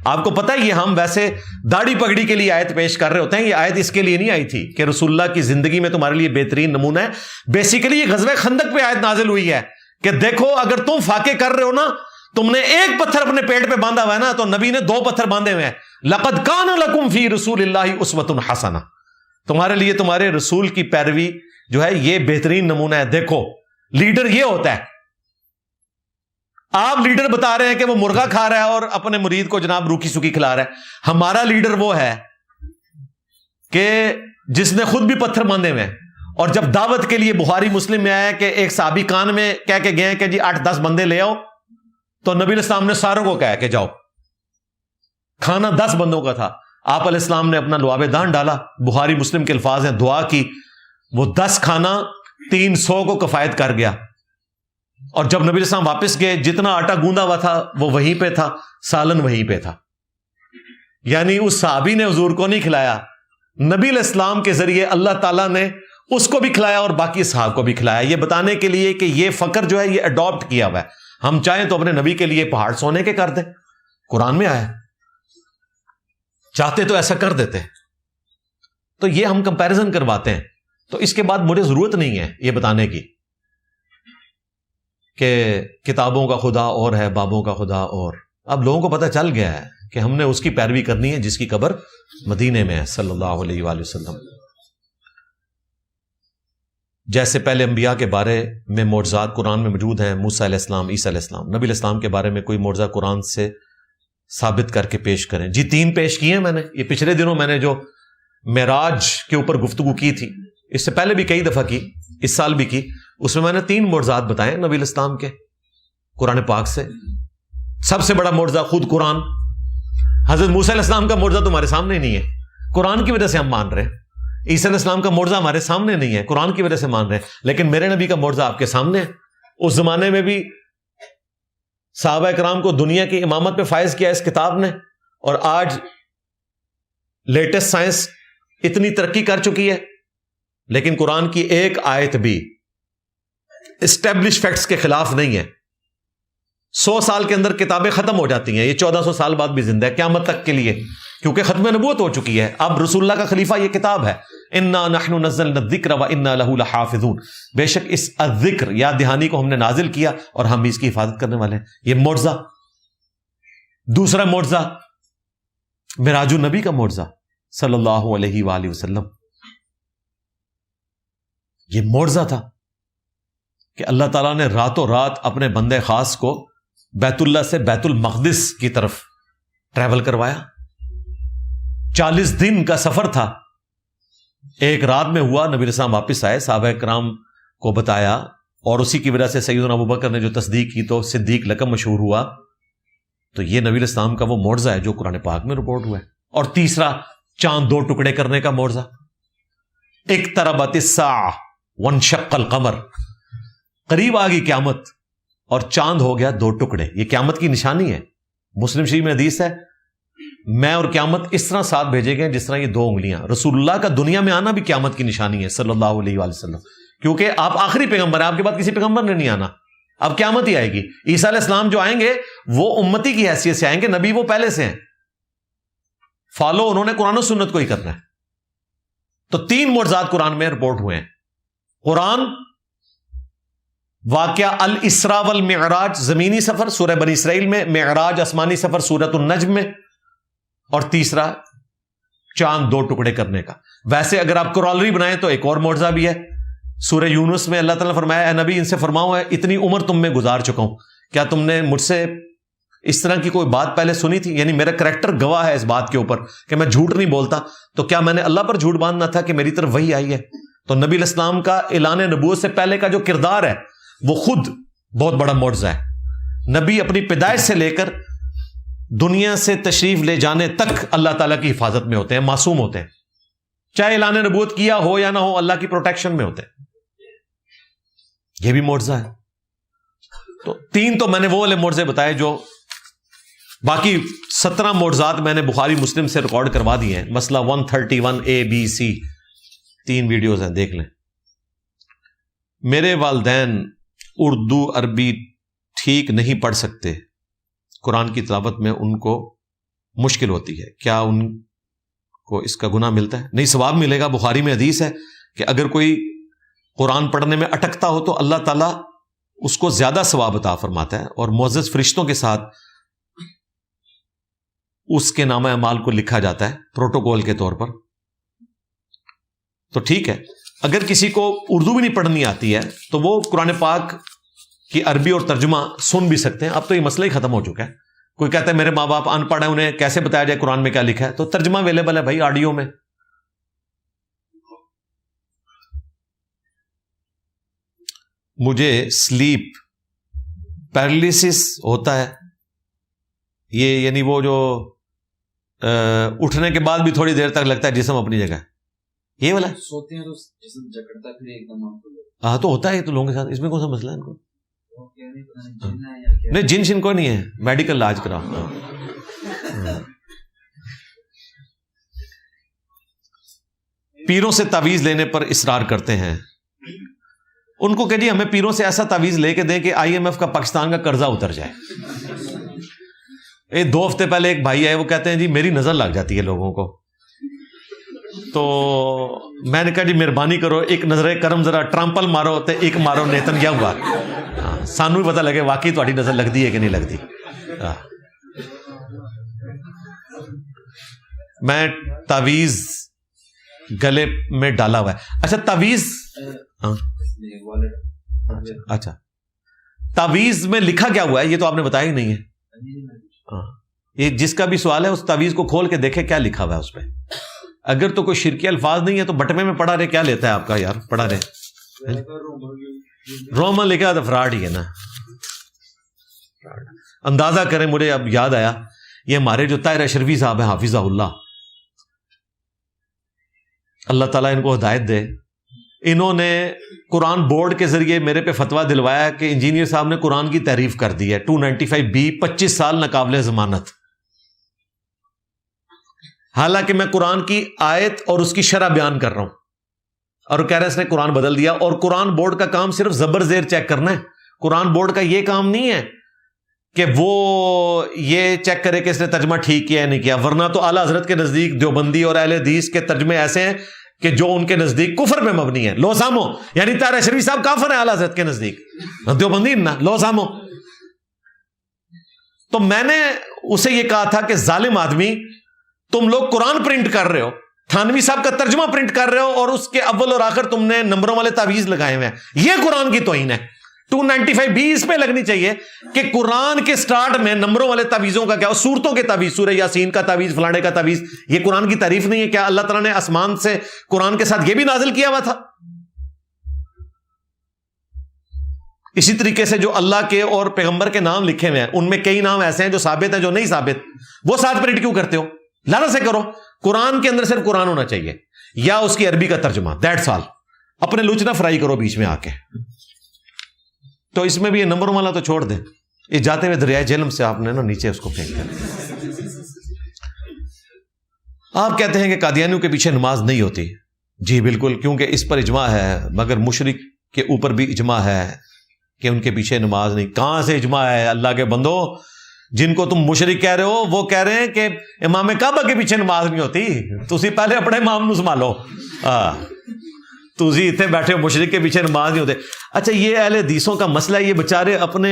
آپ کو پتہ ہے یہ ہم ویسے داڑھی پگڑی کے لیے آیت پیش کر رہے ہوتے ہیں، یہ آیت اس کے لیے نہیں آئی تھی کہ رسول اللہ کی زندگی میں تمہارے لیے بہترین نمونہ ہے۔ بیسیکلی یہ غزوہ خندق پہ آیت نازل ہوئی ہے کہ دیکھو اگر تم فاقے کر رہے ہو نا، تم نے ایک پتھر اپنے پیٹ پہ باندھا ہوا ہے نا، تو نبی نے 2 پتھر باندھے ہوئے ہیں۔ لقد کان لکم فی رسول اللہ اسوۃ حسنہ، تمہارے لیے تمہارے رسول کی پیروی جو ہے یہ بہترین نمونہ ہے۔ دیکھو لیڈر یہ ہوتا ہے، آپ لیڈر بتا رہے ہیں کہ وہ مرغا کھا رہا ہے اور اپنے مرید کو جناب روکھی سوکھی کھلا رہا ہے، ہمارا لیڈر وہ ہے کہ جس نے خود بھی پتھر باندھے ہوئے ہیں، اور جب دعوت کے لیے بخاری مسلم میں آیا کہ ایک صحابی کان میں کہہ کے گئے کہ جی 8-10 بندے لے آؤ، تو نبی علیہ السلام نے ساروں کو کہا کہ جاؤ۔ کھانا 10 بندوں کا تھا، آپ علیہ السلام نے اپنا لعاب دان ڈالا، بخاری مسلم کے الفاظ ہیں، دعا کی، وہ 10 کھانا 300 کو کفایت کر گیا۔ اور جب نبی علیہ السلام واپس گئے، جتنا آٹا گوندا ہوا تھا وہ وہیں پہ تھا، سالن وہیں پہ تھا، یعنی اس صحابی نے حضور کو نہیں کھلایا، نبی علیہ السلام کے ذریعے اللہ تعالیٰ نے اس کو بھی کھلایا اور باقی صحابہ کو بھی کھلایا، یہ بتانے کے لیے کہ یہ فقر جو ہے یہ اڈاپٹ کیا ہوا ہے۔ ہم چاہیں تو اپنے نبی کے لیے پہاڑ سونے کے کر دیں، قرآن میں آیا، چاہتے تو ایسا کر دیتے۔ تو یہ ہم کمپیریزن کرواتے ہیں، تو اس کے بعد مجھے ضرورت نہیں ہے یہ بتانے کی کہ کتابوں کا خدا اور ہے، بابوں کا خدا اور۔ اب لوگوں کو پتہ چل گیا ہے کہ ہم نے اس کی پیروی کرنی ہے جس کی قبر مدینے میں ہے صلی اللہ علیہ وآلہ وسلم. جیسے پہلے انبیاء کے بارے میں معجزات قرآن میں موجود ہیں، موسیٰ علیہ السلام، عیسیٰ علیہ السلام. نبی علیہ السلام کے بارے میں کوئی معجزہ قرآن سے ثابت کر کے پیش کریں. جی 3 پیش کیے ہیں میں نے. یہ پچھلے دنوں میں نے جو معراج کے اوپر گفتگو کی تھی، اس سے پہلے بھی کئی دفعہ کی، اس سال بھی کی. اس میں نے 3 معجزات بتائے نبی علیہ السلام کے قرآن پاک سے. سب سے بڑا معجزہ خود قرآن. حضرت موسیٰ علیہ السلام کا معجزہ تمہارے سامنے نہیں ہے، قرآن کی وجہ سے ہم مان رہے ہیں. عیسیٰ علیہ السلام کا معجزہ ہمارے سامنے نہیں ہے، قرآن کی وجہ سے مان رہے ہیں. لیکن میرے نبی کا معجزہ آپ کے سامنے ہے. اس زمانے میں بھی صحابہ کرام کو دنیا کی امامت پہ فائز کیا اس کتاب نے، اور آج لیٹسٹ سائنس اتنی ترقی کر چکی ہے، لیکن قرآن کی ایک آیت بھی اسٹیبلش فیکٹس کے خلاف نہیں ہے. 100 سال کے اندر کتابیں ختم ہو جاتی ہیں، یہ 1400 سال بعد بھی زندہ ہے قیامت تک کے لیے، کیونکہ ختم نبوت ہو چکی ہے. اب رسول اللہ کا خلیفہ یہ کتاب ہے. انا نحن نزلنا الذکر وانا له لحافظون. بے شک اس الذکر یاد دہانی کو ہم نے نازل کیا اور ہم اس کی حفاظت کرنے والے ہیں. یہ معجزہ. دوسرا معجزہ معراج النبی کا معجزہ صلی اللہ علیہ وآلہ وسلم. یہ معجزہ تھا کہ اللہ تعالیٰ نے راتوں رات اپنے بندے خاص کو بیت اللہ سے بیت المقدس کی طرف ٹریول کروایا. 40 دن کا سفر تھا. ایک رات میں ہوا، نبی علیہ السلام واپس آئے، صحابہ کرام کو بتایا، اور اسی کی وجہ سے سیدنا ابوبکر نے جو تصدیق کی تو صدیق لقب مشہور ہوا. تو یہ نبی علیہ السلام کا وہ معجزہ ہے جو قرآن پاک میں رپورٹ ہوا ہے. اور تیسرا چاند 2 ٹکڑے کرنے کا معجزہ. اقتربت الساعہ وانشق القمر. قریب آ گئی قیامت اور چاند ہو گیا 2 ٹکڑے. یہ قیامت کی نشانی ہے. مسلم شریف میں حدیث ہے، میں اور قیامت اس طرح ساتھ بھیجے گئے جس طرح یہ 2 انگلیاں. رسول اللہ کا دنیا میں آنا بھی قیامت کی نشانی ہے صلی اللہ علیہ وآلہ وسلم، کیونکہ آپ آخری پیغمبر ہیں، آپ کے بعد کسی پیغمبر نے نہیں آنا، اب قیامت ہی آئے گی. عیسیٰ علیہ السلام جو آئیں گے وہ امتی کی حیثیت سے آئیں گے، نبی وہ پہلے سے ہیں، فالو انہوں نے قرآن و سنت کو ہی کرنا ہے. تو 3 معجزات قرآن میں رپورٹ ہوئے ہیں. قرآن، واقعہ الاسراء والمعراج زمینی سفر سورہ بنی اسرائیل میں، معراج آسمانی سفر سورۃ النجم میں، اور تیسرا چاند 2 ٹکڑے کرنے کا. ویسے اگر آپ کورالری بنائیں تو ایک اور معجزہ بھی ہے. سورہ یونس میں اللہ تعالیٰ نے فرمایا، اے نبی ان سے فرماؤ اتنی عمر تم میں گزار چکا ہوں، کیا تم نے مجھ سے اس طرح کی کوئی بات پہلے سنی تھی؟ یعنی میرا کریکٹر گواہ ہے اس بات کے اوپر کہ میں جھوٹ نہیں بولتا، تو کیا میں نے اللہ پر جھوٹ باندھنا تھا کہ میری طرف وحی آئی ہے؟ تو نبی علیہ السلام کا اعلان نبوت سے پہلے کا جو کردار ہے وہ خود بہت بڑا معجزہ ہے. نبی اپنی پیدائش سے لے کر دنیا سے تشریف لے جانے تک اللہ تعالیٰ کی حفاظت میں ہوتے ہیں، معصوم ہوتے ہیں، چاہے اعلان نبوت کیا ہو یا نہ ہو، اللہ کی پروٹیکشن میں ہوتے ہیں. یہ بھی معجزہ ہے. تو 3 تو میں نے وہ والے معجزے بتائے جو، باقی 17 معجزات میں نے بخاری مسلم سے ریکارڈ کروا دیے ہیں. مسئلہ 131 ABC 3 ویڈیوز ہیں، دیکھ لیں. میرے والدین اردو عربی ٹھیک نہیں پڑھ سکتے، قرآن کی تلاوت میں ان کو مشکل ہوتی ہے، کیا ان کو اس کا گناہ ملتا ہے؟ نہیں، ثواب ملے گا. بخاری میں حدیث ہے کہ اگر کوئی قرآن پڑھنے میں اٹکتا ہو تو اللہ تعالیٰ اس کو زیادہ ثواب عطا فرماتا ہے، اور معزز فرشتوں کے ساتھ اس کے نامہ اعمال کو لکھا جاتا ہے پروٹوکول کے طور پر. تو ٹھیک ہے، اگر کسی کو اردو بھی نہیں پڑھنی آتی ہے تو وہ قرآن پاک کی عربی اور ترجمہ سن بھی سکتے ہیں. اب تو یہ مسئلہ ہی ختم ہو چکا ہے. کوئی کہتا ہے میرے ماں باپ ان پڑھ ہیں، انہیں کیسے بتایا جائے قرآن میں کیا لکھا ہے؟ تو ترجمہ اویلیبل ہے بھائی آڈیو میں. مجھے سلیپ پیرالیسس ہوتا ہے، یہ یعنی وہ جو اٹھنے کے بعد بھی تھوڑی دیر تک لگتا ہے جسم اپنی جگہ، یہ والا سوتے ہیں تو جسم جکڑتا ہے، پھر ایک دم آپ کو. ہاں تو ہوتا ہے تو لوگوں کے ساتھ. اس میں کون سا مسئلہ ہے ان کو؟ نہیں، جن شن کوئی نہیں ہے، میڈیکل علاج کراؤ. پیروں سے تعویذ لینے پر اصرار کرتے ہیں، ان کو کہ جی ہمیں پیروں سے ایسا تعویذ لے کے دیں کہ IMF کا پاکستان کا قرضہ اتر جائے. 2 ہفتے پہلے ایک بھائی آئے، وہ کہتے ہیں جی میری نظر لگ جاتی ہے لوگوں کو. تو میں نے کہا جی مہربانی کرو ایک نظر کرم ذرا ٹرمپل مارو تے ایک مارو نیتن یاہو. سانو بھی پتہ لگے واقعی تہاڈی نظر لگتی ہے کہ نہیں لگتی. میں تعویذ گلے میں ڈالا ہوا ہے. اچھا تعویذ, اچھا تعویذ میں لکھا کیا ہوا ہے یہ تو آپ نے بتایا ہی نہیں ہے. یہ جس کا بھی سوال ہے اس تعویذ کو کھول کے دیکھے کیا لکھا ہوا ہے اس پہ. اگر تو کوئی شرکی الفاظ نہیں ہے تو بٹوے میں پڑھا رہے کیا لیتا ہے آپ کا یار, پڑھا رہے روما لکھا تو فراڈ ہی ہے نا. اندازہ کریں, مجھے اب یاد آیا یہ ہمارے جو طاہر اشرفی صاحب ہیں حافظہ اللہ, اللہ تعالیٰ ان کو ہدایت دے, انہوں نے قرآن بورڈ کے ذریعے میرے پہ فتویٰ دلوایا کہ انجینئر صاحب نے قرآن کی تعریف کر دی ہے 295B 25 سال ناقابل ضمانت. حالانکہ میں قرآن کی آیت اور اس کی شرح بیان کر رہا ہوں اور کہہ رہے ہیں اس نے قرآن بدل دیا. اور قرآن بورڈ کا کام صرف زبر زیر چیک کرنا ہے. قرآن بورڈ کا یہ کام نہیں ہے کہ وہ یہ چیک کرے کہ اس نے ترجمہ ٹھیک کیا ہے نہیں کیا, ورنہ تو اعلیٰ حضرت کے نزدیک دیوبندی اور اہل حدیث کے ترجمے ایسے ہیں کہ جو ان کے نزدیک کفر پہ مبنی ہے. لو سامو, یعنی طاہر اشرفی صاحب کافر ہیں اعلیٰ حضرت کے نزدیک, دیوبندی نا لو سامو. تو میں نے اسے یہ کہا تھا کہ ظالم آدمی, تم لوگ قرآن پرنٹ کر رہے ہو, تھانوی صاحب کا ترجمہ پرنٹ کر رہے ہو, اور اس کے اول اور آخر تم نے نمبروں والے تعویذ لگائے ہوئے ہیں. یہ قرآن کی توہین ہے. 295B اس پہ لگنی چاہیے کہ قرآن کے سٹارٹ میں نمبروں والے تعویذوں کا کیا, اور صورتوں کے تعویذ, سورہ یاسین کا تعویذ, فلانے کا تعویذ, یہ قرآن کی تعریف نہیں ہے کیا؟ اللہ تعالیٰ نے آسمان سے قرآن کے ساتھ یہ بھی نازل کیا ہوا تھا. اسی طریقے سے جو اللہ کے اور پیغمبر کے نام لکھے ہوئے ہیں ان میں کئی نام ایسے ہیں جو ثابت ہیں جو نہیں ثابت, وہ ساتھ پرنٹ کیوں کرتے ہو؟ لانا سے کرو. قرآن کے اندر صرف قرآن ہونا چاہیے یا اس کی عربی کا ترجمہ, دیٹس آل. اپنے لوچنا فرائی کرو بیچ میں آ کے. تو اس میں بھی یہ نمبر والا تو چھوڑ دیں, یہ جاتے ہوئے دریائے جہلم سے آپ نے نا نیچے اس کو پھینک دیا. آپ کہتے ہیں کہ قادیانیوں کے پیچھے نماز نہیں ہوتی. جی بالکل, کیونکہ اس پر اجماع ہے, مگر مشرک کے اوپر بھی اجماع ہے کہ ان کے پیچھے نماز نہیں. کہاں سے اجماع ہے اللہ کے بندو؟ جن کو تم مشرک کہہ رہے ہو وہ کہہ رہے ہیں کہ امام کعبہ کے پیچھے نماز نہیں ہوتی. تسی پہلے اپنے امام نو سنبھالو. تسی اتنے بیٹھے ہو مشرک کے پیچھے نماز نہیں ہوتے. اچھا یہ اہل حدیثوں کا مسئلہ ہے, یہ بےچارے اپنے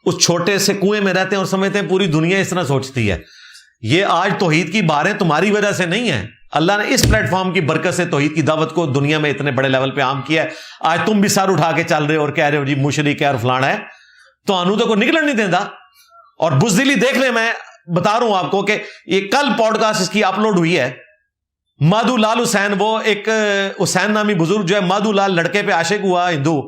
اس چھوٹے سے کنویں میں رہتے ہیں اور سمجھتے ہیں پوری دنیا اس طرح سوچتی ہے. یہ آج توحید کی باریں تمہاری وجہ سے نہیں ہیں. اللہ نے اس پلیٹ فارم کی برکت سے توحید کی دعوت کو دنیا میں اتنے بڑے لیول پہ عام کیا ہے. آج تم بھی سر اٹھا کے چل رہے ہو اور کہہ رہے ہو جی مشرک ہے اور فلانا ہے, تو انو تو کو نکلن نہیں دینا. اور بزدلی دیکھ لیں, میں بتا رہا ہوں آپ کو کہ یہ کل پوڈ کاسٹ اس کی اپلوڈ ہوئی ہے. مادھو لال حسین, وہ ایک حسین نامی بزرگ جو ہے, مادھو لال لڑکے پہ عاشق ہوا ہندو,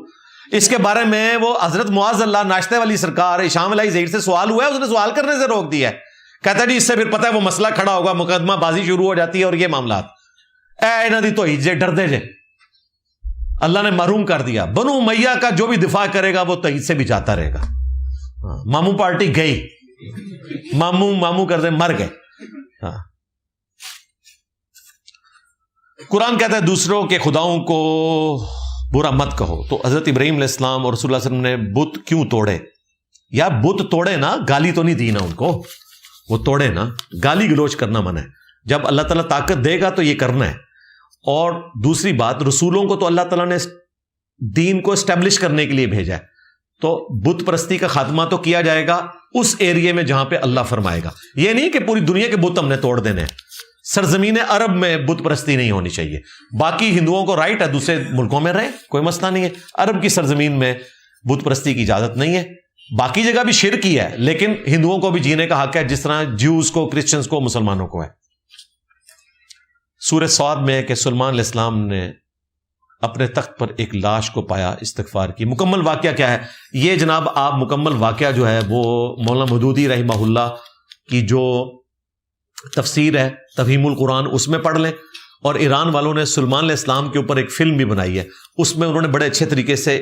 اس کے بارے میں وہ حضرت معاذ اللہ ناشتے والی سرکار شام علیہ زہیر سے سوال ہوا ہے, اس نے سوال کرنے سے روک دیا ہے. کہتا ہے جی اس سے پھر پتہ ہے وہ مسئلہ کھڑا ہوگا, مقدمہ بازی شروع ہو جاتی ہے اور یہ معاملات. اے انہاں دی توحید جے ڈردے جے, اللہ نے محروم کر دیا. بنو امیہ کا جو بھی دفاع کرے گا وہ توحید سے بھی جاتا رہے گا. ماموں پارٹی گئی, ماموں کر دے مر گئے. ہاں قرآن کہتا ہے دوسروں کے خداؤں کو برا مت کہو. تو حضرت ابراہیم علیہ السلام اور رسول اللہ صلی اللہ علیہ وسلم نے بت کیوں توڑے؟ یا بت توڑے نا, گالی تو نہیں دی نا ان کو, وہ توڑے نا. گالی گلوچ کرنا منع ہے. جب اللہ تعالیٰ طاقت دے گا تو یہ کرنا ہے. اور دوسری بات, رسولوں کو تو اللہ تعالیٰ نے دین کو اسٹیبلش کرنے کے لیے بھیجا ہے, تو بت پرستی کا خاتمہ تو کیا جائے گا اس ایریے میں جہاں پہ اللہ فرمائے گا. یہ نہیں کہ پوری دنیا کے بت ہم نے توڑ دینے ہیں. سرزمین عرب میں بت پرستی نہیں ہونی چاہیے. باقی ہندوؤں کو رائٹ ہے دوسرے ملکوں میں رہے, کوئی مسئلہ نہیں ہے. عرب کی سرزمین میں بت پرستی کی اجازت نہیں ہے. باقی جگہ بھی شرک ہی ہے, لیکن ہندوؤں کو بھی جینے کا حق ہے جس طرح جیوز کو, کرسچنز کو, مسلمانوں کو ہے. سورہ صاد میں ہے کہ سلیمان علیہ السلام نے اپنے تخت پر ایک لاش کو پایا, استغفار کی. مکمل واقعہ کیا ہے یہ جناب آپ مکمل واقعہ جو ہے وہ مولانا مودودی رحمہ اللہ کی جو تفسیر ہے تفہیم القرآن اس میں پڑھ لیں. اور ایران والوں نے سلیمان علیہ السلام کے اوپر ایک فلم بھی بنائی ہے, اس میں انہوں نے بڑے اچھے طریقے سے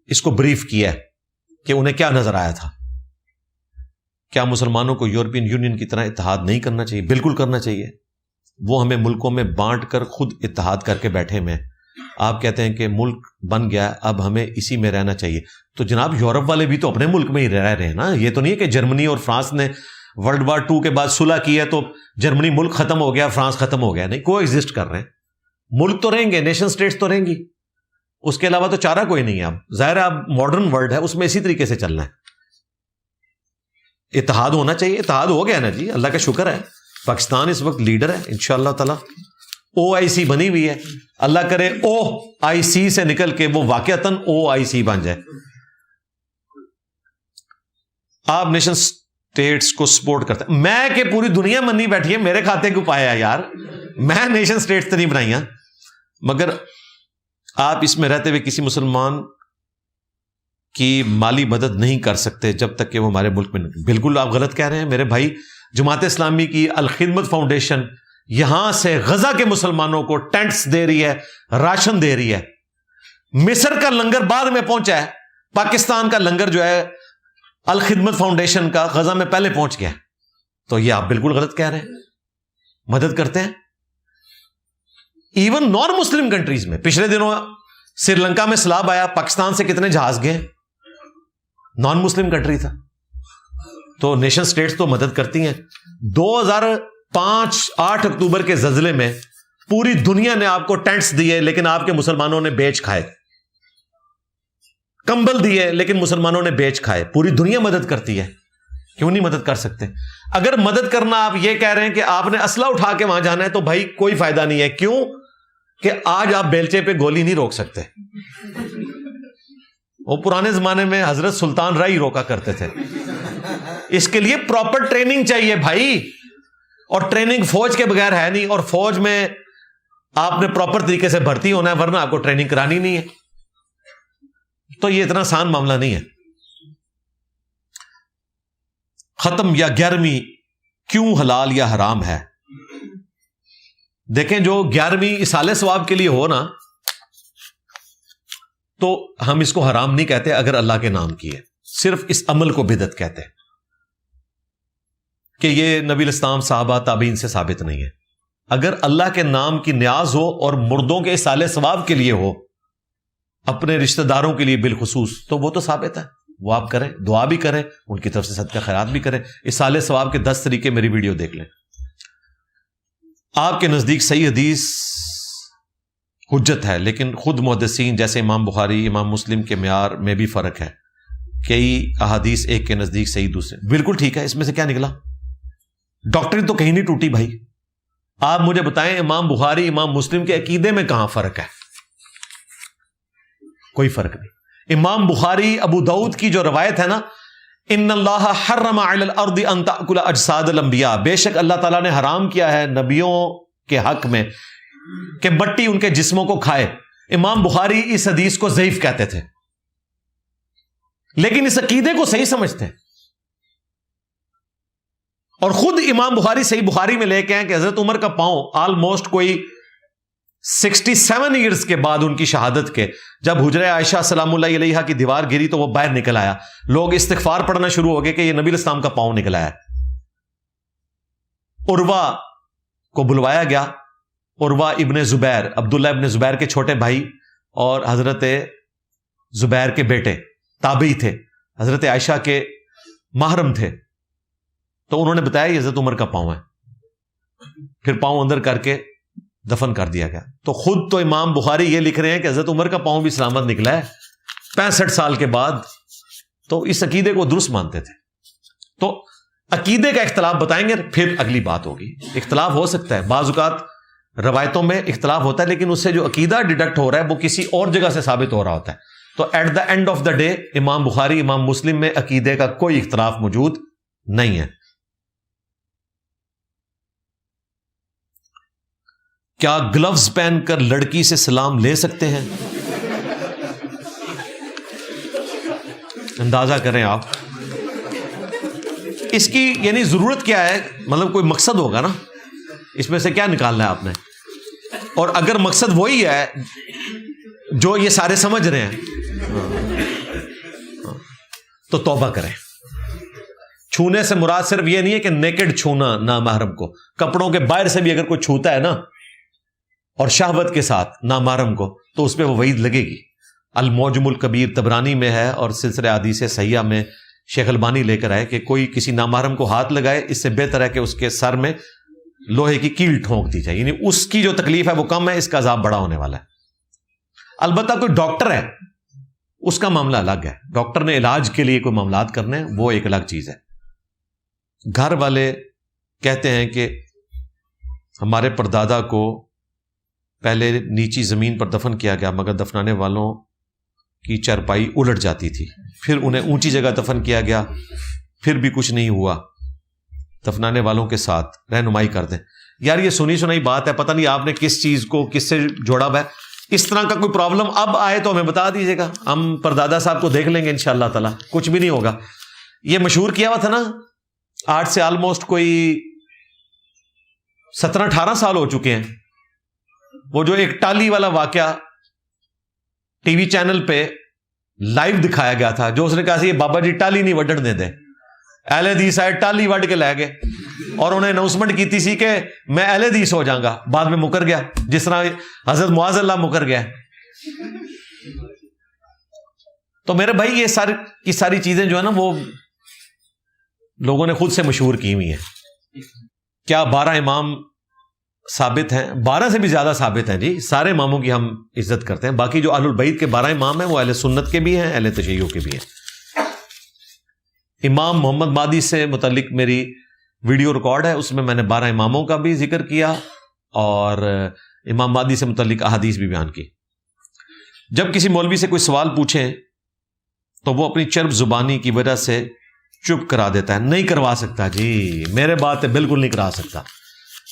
اس کو بریف کیا ہے کہ انہیں کیا نظر آیا تھا. کیا مسلمانوں کو یورپین یونین کی طرح اتحاد نہیں کرنا چاہیے؟ بالکل کرنا چاہیے. وہ ہمیں ملکوں میں بانٹ کر خود اتحاد کر کے بیٹھے میں. آپ کہتے ہیں کہ ملک بن گیا اب ہمیں اسی میں رہنا چاہیے, تو جناب یورپ والے بھی تو اپنے ملک میں ہی رہ رہے ہیں نا. یہ تو نہیں ہے کہ جرمنی اور فرانس نے ورلڈ وار 2 کے بعد صلح کی ہے تو جرمنی ملک ختم ہو گیا, فرانس ختم ہو گیا. نہیں, کو ایگزسٹ کر رہے ہیں. ملک تو رہیں گے, نیشن سٹیٹس تو رہیں گی, اس کے علاوہ تو چارہ کوئی نہیں ہے. اب ظاہر ہے اب ماڈرن ورلڈ ہے, اس میں اسی طریقے سے چلنا ہے. اتحاد ہونا چاہیے. اتحاد ہو گیا نا جی, اللہ کا شکر ہے. پاکستان اس وقت لیڈر ہے انشاءاللہ تعالی. OIC بنی ہوئی ہے, اللہ کرے OIC سے نکل کے وہ واقعتاً OIC بن جائے. آپ نیشن اسٹیٹس کو سپورٹ کرتے ہیں. میں کہ پوری دنیا منی بیٹھی ہے, میرے کھاتے کو پایا یار, میں نیشن اسٹیٹس تو نہیں بنائی ہیں, مگر آپ اس میں رہتے ہوئے کسی مسلمان کی مالی مدد نہیں کر سکتے جب تک کہ وہ ہمارے ملک میں نہیں. بالکل آپ غلط کہہ رہے ہیں میرے بھائی. جماعت اسلامی کی الخدمت فاؤنڈیشن یہاں سے غزہ کے مسلمانوں کو ٹینٹس دے رہی ہے, راشن دے رہی ہے. مصر کا لنگر بعد میں پہنچا ہے, پاکستان کا لنگر جو ہے الخدمت فاؤنڈیشن کا غزہ میں پہلے پہنچ گیا. تو یہ آپ بالکل غلط کہہ رہے ہیں, مدد کرتے ہیں. ایون نان مسلم کنٹریز میں پچھلے دنوں سری لنکا میں سیلاب آیا, پاکستان سے کتنے جہاز گئے, نان مسلم کنٹری تھا. تو نیشن سٹیٹس تو مدد کرتی ہیں. 2005 8 اکتوبر کے زلزلے میں پوری دنیا نے آپ کو ٹینٹس دیے, لیکن آپ کے مسلمانوں نے بیچ کھائے. کمبل دیے لیکن مسلمانوں نے بیچ کھائے. پوری دنیا مدد کرتی ہے, کیوں نہیں مدد کر سکتے؟ اگر مدد کرنا آپ یہ کہہ رہے ہیں کہ آپ نے اسلحہ اٹھا کے وہاں جانا ہے تو بھائی کوئی فائدہ نہیں ہے. کیوں کہ آج آپ بیلچے پہ گولی نہیں روک سکتے. وہ پرانے زمانے میں حضرت سلطان رائی روکا کرتے تھے. اس کے لیے پراپر ٹریننگ چاہیے بھائی, اور ٹریننگ فوج کے بغیر ہے نہیں, اور فوج میں آپ نے پراپر طریقے سے بھرتی ہونا ہے, ورنہ آپ کو ٹریننگ کرانی نہیں ہے. تو یہ اتنا آسان معاملہ نہیں ہے. ختم یا 11ویں کیوں حلال یا حرام ہے؟ دیکھیں, جو 11ویں اصالہ ثواب کے لیے ہو نا, تو ہم اس کو حرام نہیں کہتے اگر اللہ کے نام کی ہے. صرف اس عمل کو بدعت کہتے ہیں کہ یہ نبی الاسلام صحابہ تابعین سے ثابت نہیں ہے. اگر اللہ کے نام کی نیاز ہو اور مردوں کے اصالہ ثواب کے لیے ہو, اپنے رشتہ داروں کے لیے بالخصوص, تو وہ تو ثابت ہے, وہ آپ کریں, دعا بھی کریں, ان کی طرف سے صدقہ خیرات بھی کریں. اصالہ ثواب کے 10 طریقے میری ویڈیو دیکھ لیں. آپ کے نزدیک صحیح حدیث حجت ہے, لیکن خود محدثین جیسے امام بخاری, امام مسلم کے معیار میں بھی فرق ہے. کئی احادیث ایک کے نزدیک صحیح, دوسرے. بالکل ٹھیک ہے, اس میں سے کیا نکلا؟ ڈاکٹری تو کہیں نہیں ٹوٹی بھائی. آپ مجھے بتائیں امام بخاری, امام مسلم کے عقیدے میں کہاں فرق ہے؟ کوئی فرق نہیں. امام بخاری ابو داؤد کی جو روایت ہے نا, ان اللہ حرم علی الارض ان تاکل اجساد الانبیاء, بے شک اللہ تعالیٰ نے حرام کیا ہے نبیوں کے حق میں کہ مٹی ان کے جسموں کو کھائے. امام بخاری اس حدیث کو ضعیف کہتے تھے, لیکن اس عقیدے کو صحیح سمجھتے ہیں. اور خود امام بخاری صحیح بخاری میں لے کے ہیں کہ حضرت عمر کا پاؤں آلموسٹ کوئی 67 ایئرز کے بعد ان کی شہادت کے, جب حجرہ عائشہ سلام اللہ علیہا کی دیوار گری تو وہ باہر نکل آیا. لوگ استغفار پڑھنا شروع ہو گئے کہ یہ نبی الاسلام کا پاؤں نکل آیا. عروہ کو بلوایا گیا. عروہ ابن زبیر, عبداللہ ابن زبیر کے چھوٹے بھائی اور حضرت زبیر کے بیٹے, تابعی تھے, حضرت عائشہ کے محرم تھے. تو انہوں نے بتایا یہ حضرت عمر کا پاؤں ہے. پھر پاؤں اندر کر کے دفن کر دیا گیا. تو خود تو امام بخاری یہ لکھ رہے ہیں کہ حضرت عمر کا پاؤں بھی سلامت نکلا ہے 65 سال کے بعد. تو اس عقیدے کو درست مانتے تھے. تو عقیدے کا اختلاف بتائیں گے, پھر اگلی بات ہوگی. اختلاف ہو سکتا ہے, بعض اوقات روایتوں میں اختلاف ہوتا ہے, لیکن اس سے جو عقیدہ ڈیڈکٹ ہو رہا ہے وہ کسی اور جگہ سے ثابت ہو رہا ہوتا ہے. تو at the end of the day Imam Bukhari, امام مسلم میں عقیدے کا کوئی اختلاف موجود نہیں ہے. کیا گلوز پہن کر لڑکی سے سلام لے سکتے ہیں؟ اندازہ کریں آپ اس کی, یعنی ضرورت کیا ہے, مطلب کوئی مقصد ہوگا نا, اس میں سے کیا نکالنا ہے آپ نے. اور اگر مقصد وہی ہے جو یہ سارے سمجھ رہے ہیں تو توبہ کریں. چھونے سے مراد صرف یہ نہیں ہے کہ نیکڈ چھونا نامحرم کو, کپڑوں کے باہر سے بھی اگر کوئی چھوتا ہے نا اور شہوت کے ساتھ نامحرم کو, تو اس پہ وہ وعید لگے گی. المعجم الکبیر طبرانی میں ہے, اور سلسلہ احادیث صحیحہ میں شیخ البانی لے کر آئے کہ کوئی کسی نامحرم کو ہاتھ لگائے, اس سے بہتر ہے کہ اس کے سر میں لوہے کی کیل ٹھونک دی جائے. یعنی اس کی جو تکلیف ہے وہ کم ہے, اس کا عذاب بڑا ہونے والا ہے. البتہ کوئی ڈاکٹر ہے, اس کا معاملہ الگ ہے. ڈاکٹر نے علاج کے لیے کوئی معاملات کرنے ہیں, وہ ایک الگ چیز ہے. گھر والے کہتے ہیں کہ ہمارے پردادا کو پہلے نیچی زمین پر دفن کیا گیا مگر دفنانے والوں کی چارپائی الٹ جاتی تھی، پھر انہیں اونچی جگہ دفن کیا گیا، پھر بھی کچھ نہیں ہوا، دفنانے والوں کے ساتھ رہنمائی کر دیں۔ یار یہ سنی سنائی بات ہے، پتہ نہیں آپ نے کس چیز کو کس سے جوڑا ہوا ہے۔ اس طرح کا کوئی پرابلم اب آئے تو ہمیں بتا دیجیے گا، ہم پردادا صاحب کو دیکھ لیں گے انشاءاللہ تعالی، کچھ بھی نہیں ہوگا۔ یہ مشہور کیا ہوا تھا نا، آج سے آلموسٹ کوئی 17-18 سال ہو چکے ہیں، وہ جو ایک ٹالی والا واقعہ ٹی وی چینل پہ لائیو دکھایا گیا تھا، جو اس نے کہا سی یہ بابا جی ٹالی نہیں وڈن دے دے، اہل حدیث آئے ٹالی وڈ کے لے گئے، اور انہیں اناؤنسمنٹ کی تھی کہ میں اہل حدیث ہو جاؤں گا، بعد میں مکر گیا، جس طرح حضرت معاذ اللہ مکر گیا۔ تو میرے بھائی یہ ساری چیزیں جو ہے نا وہ لوگوں نے خود سے مشہور کی ہوئی ہیں۔ کیا 12 امام ثابت ہیں؟ 12 سے بھی زیادہ ثابت ہیں جی، سارے اماموں کی ہم عزت کرتے ہیں۔ باقی جو اہل البیت کے 12 امام ہیں وہ اہل سنت کے بھی ہیں، اہل تشیع کے بھی ہیں۔ امام محمد مہدی سے متعلق میری ویڈیو ریکارڈ ہے، اس میں میں نے 12 اماموں کا بھی ذکر کیا اور امام مہدی سے متعلق احادیث بھی بیان کی۔ جب کسی مولوی سے کوئی سوال پوچھیں تو وہ اپنی چرب زبانی کی وجہ سے چپ کرا دیتا ہے۔ نہیں کروا سکتا جی، میرے بات بالکل نہیں کرا سکتا۔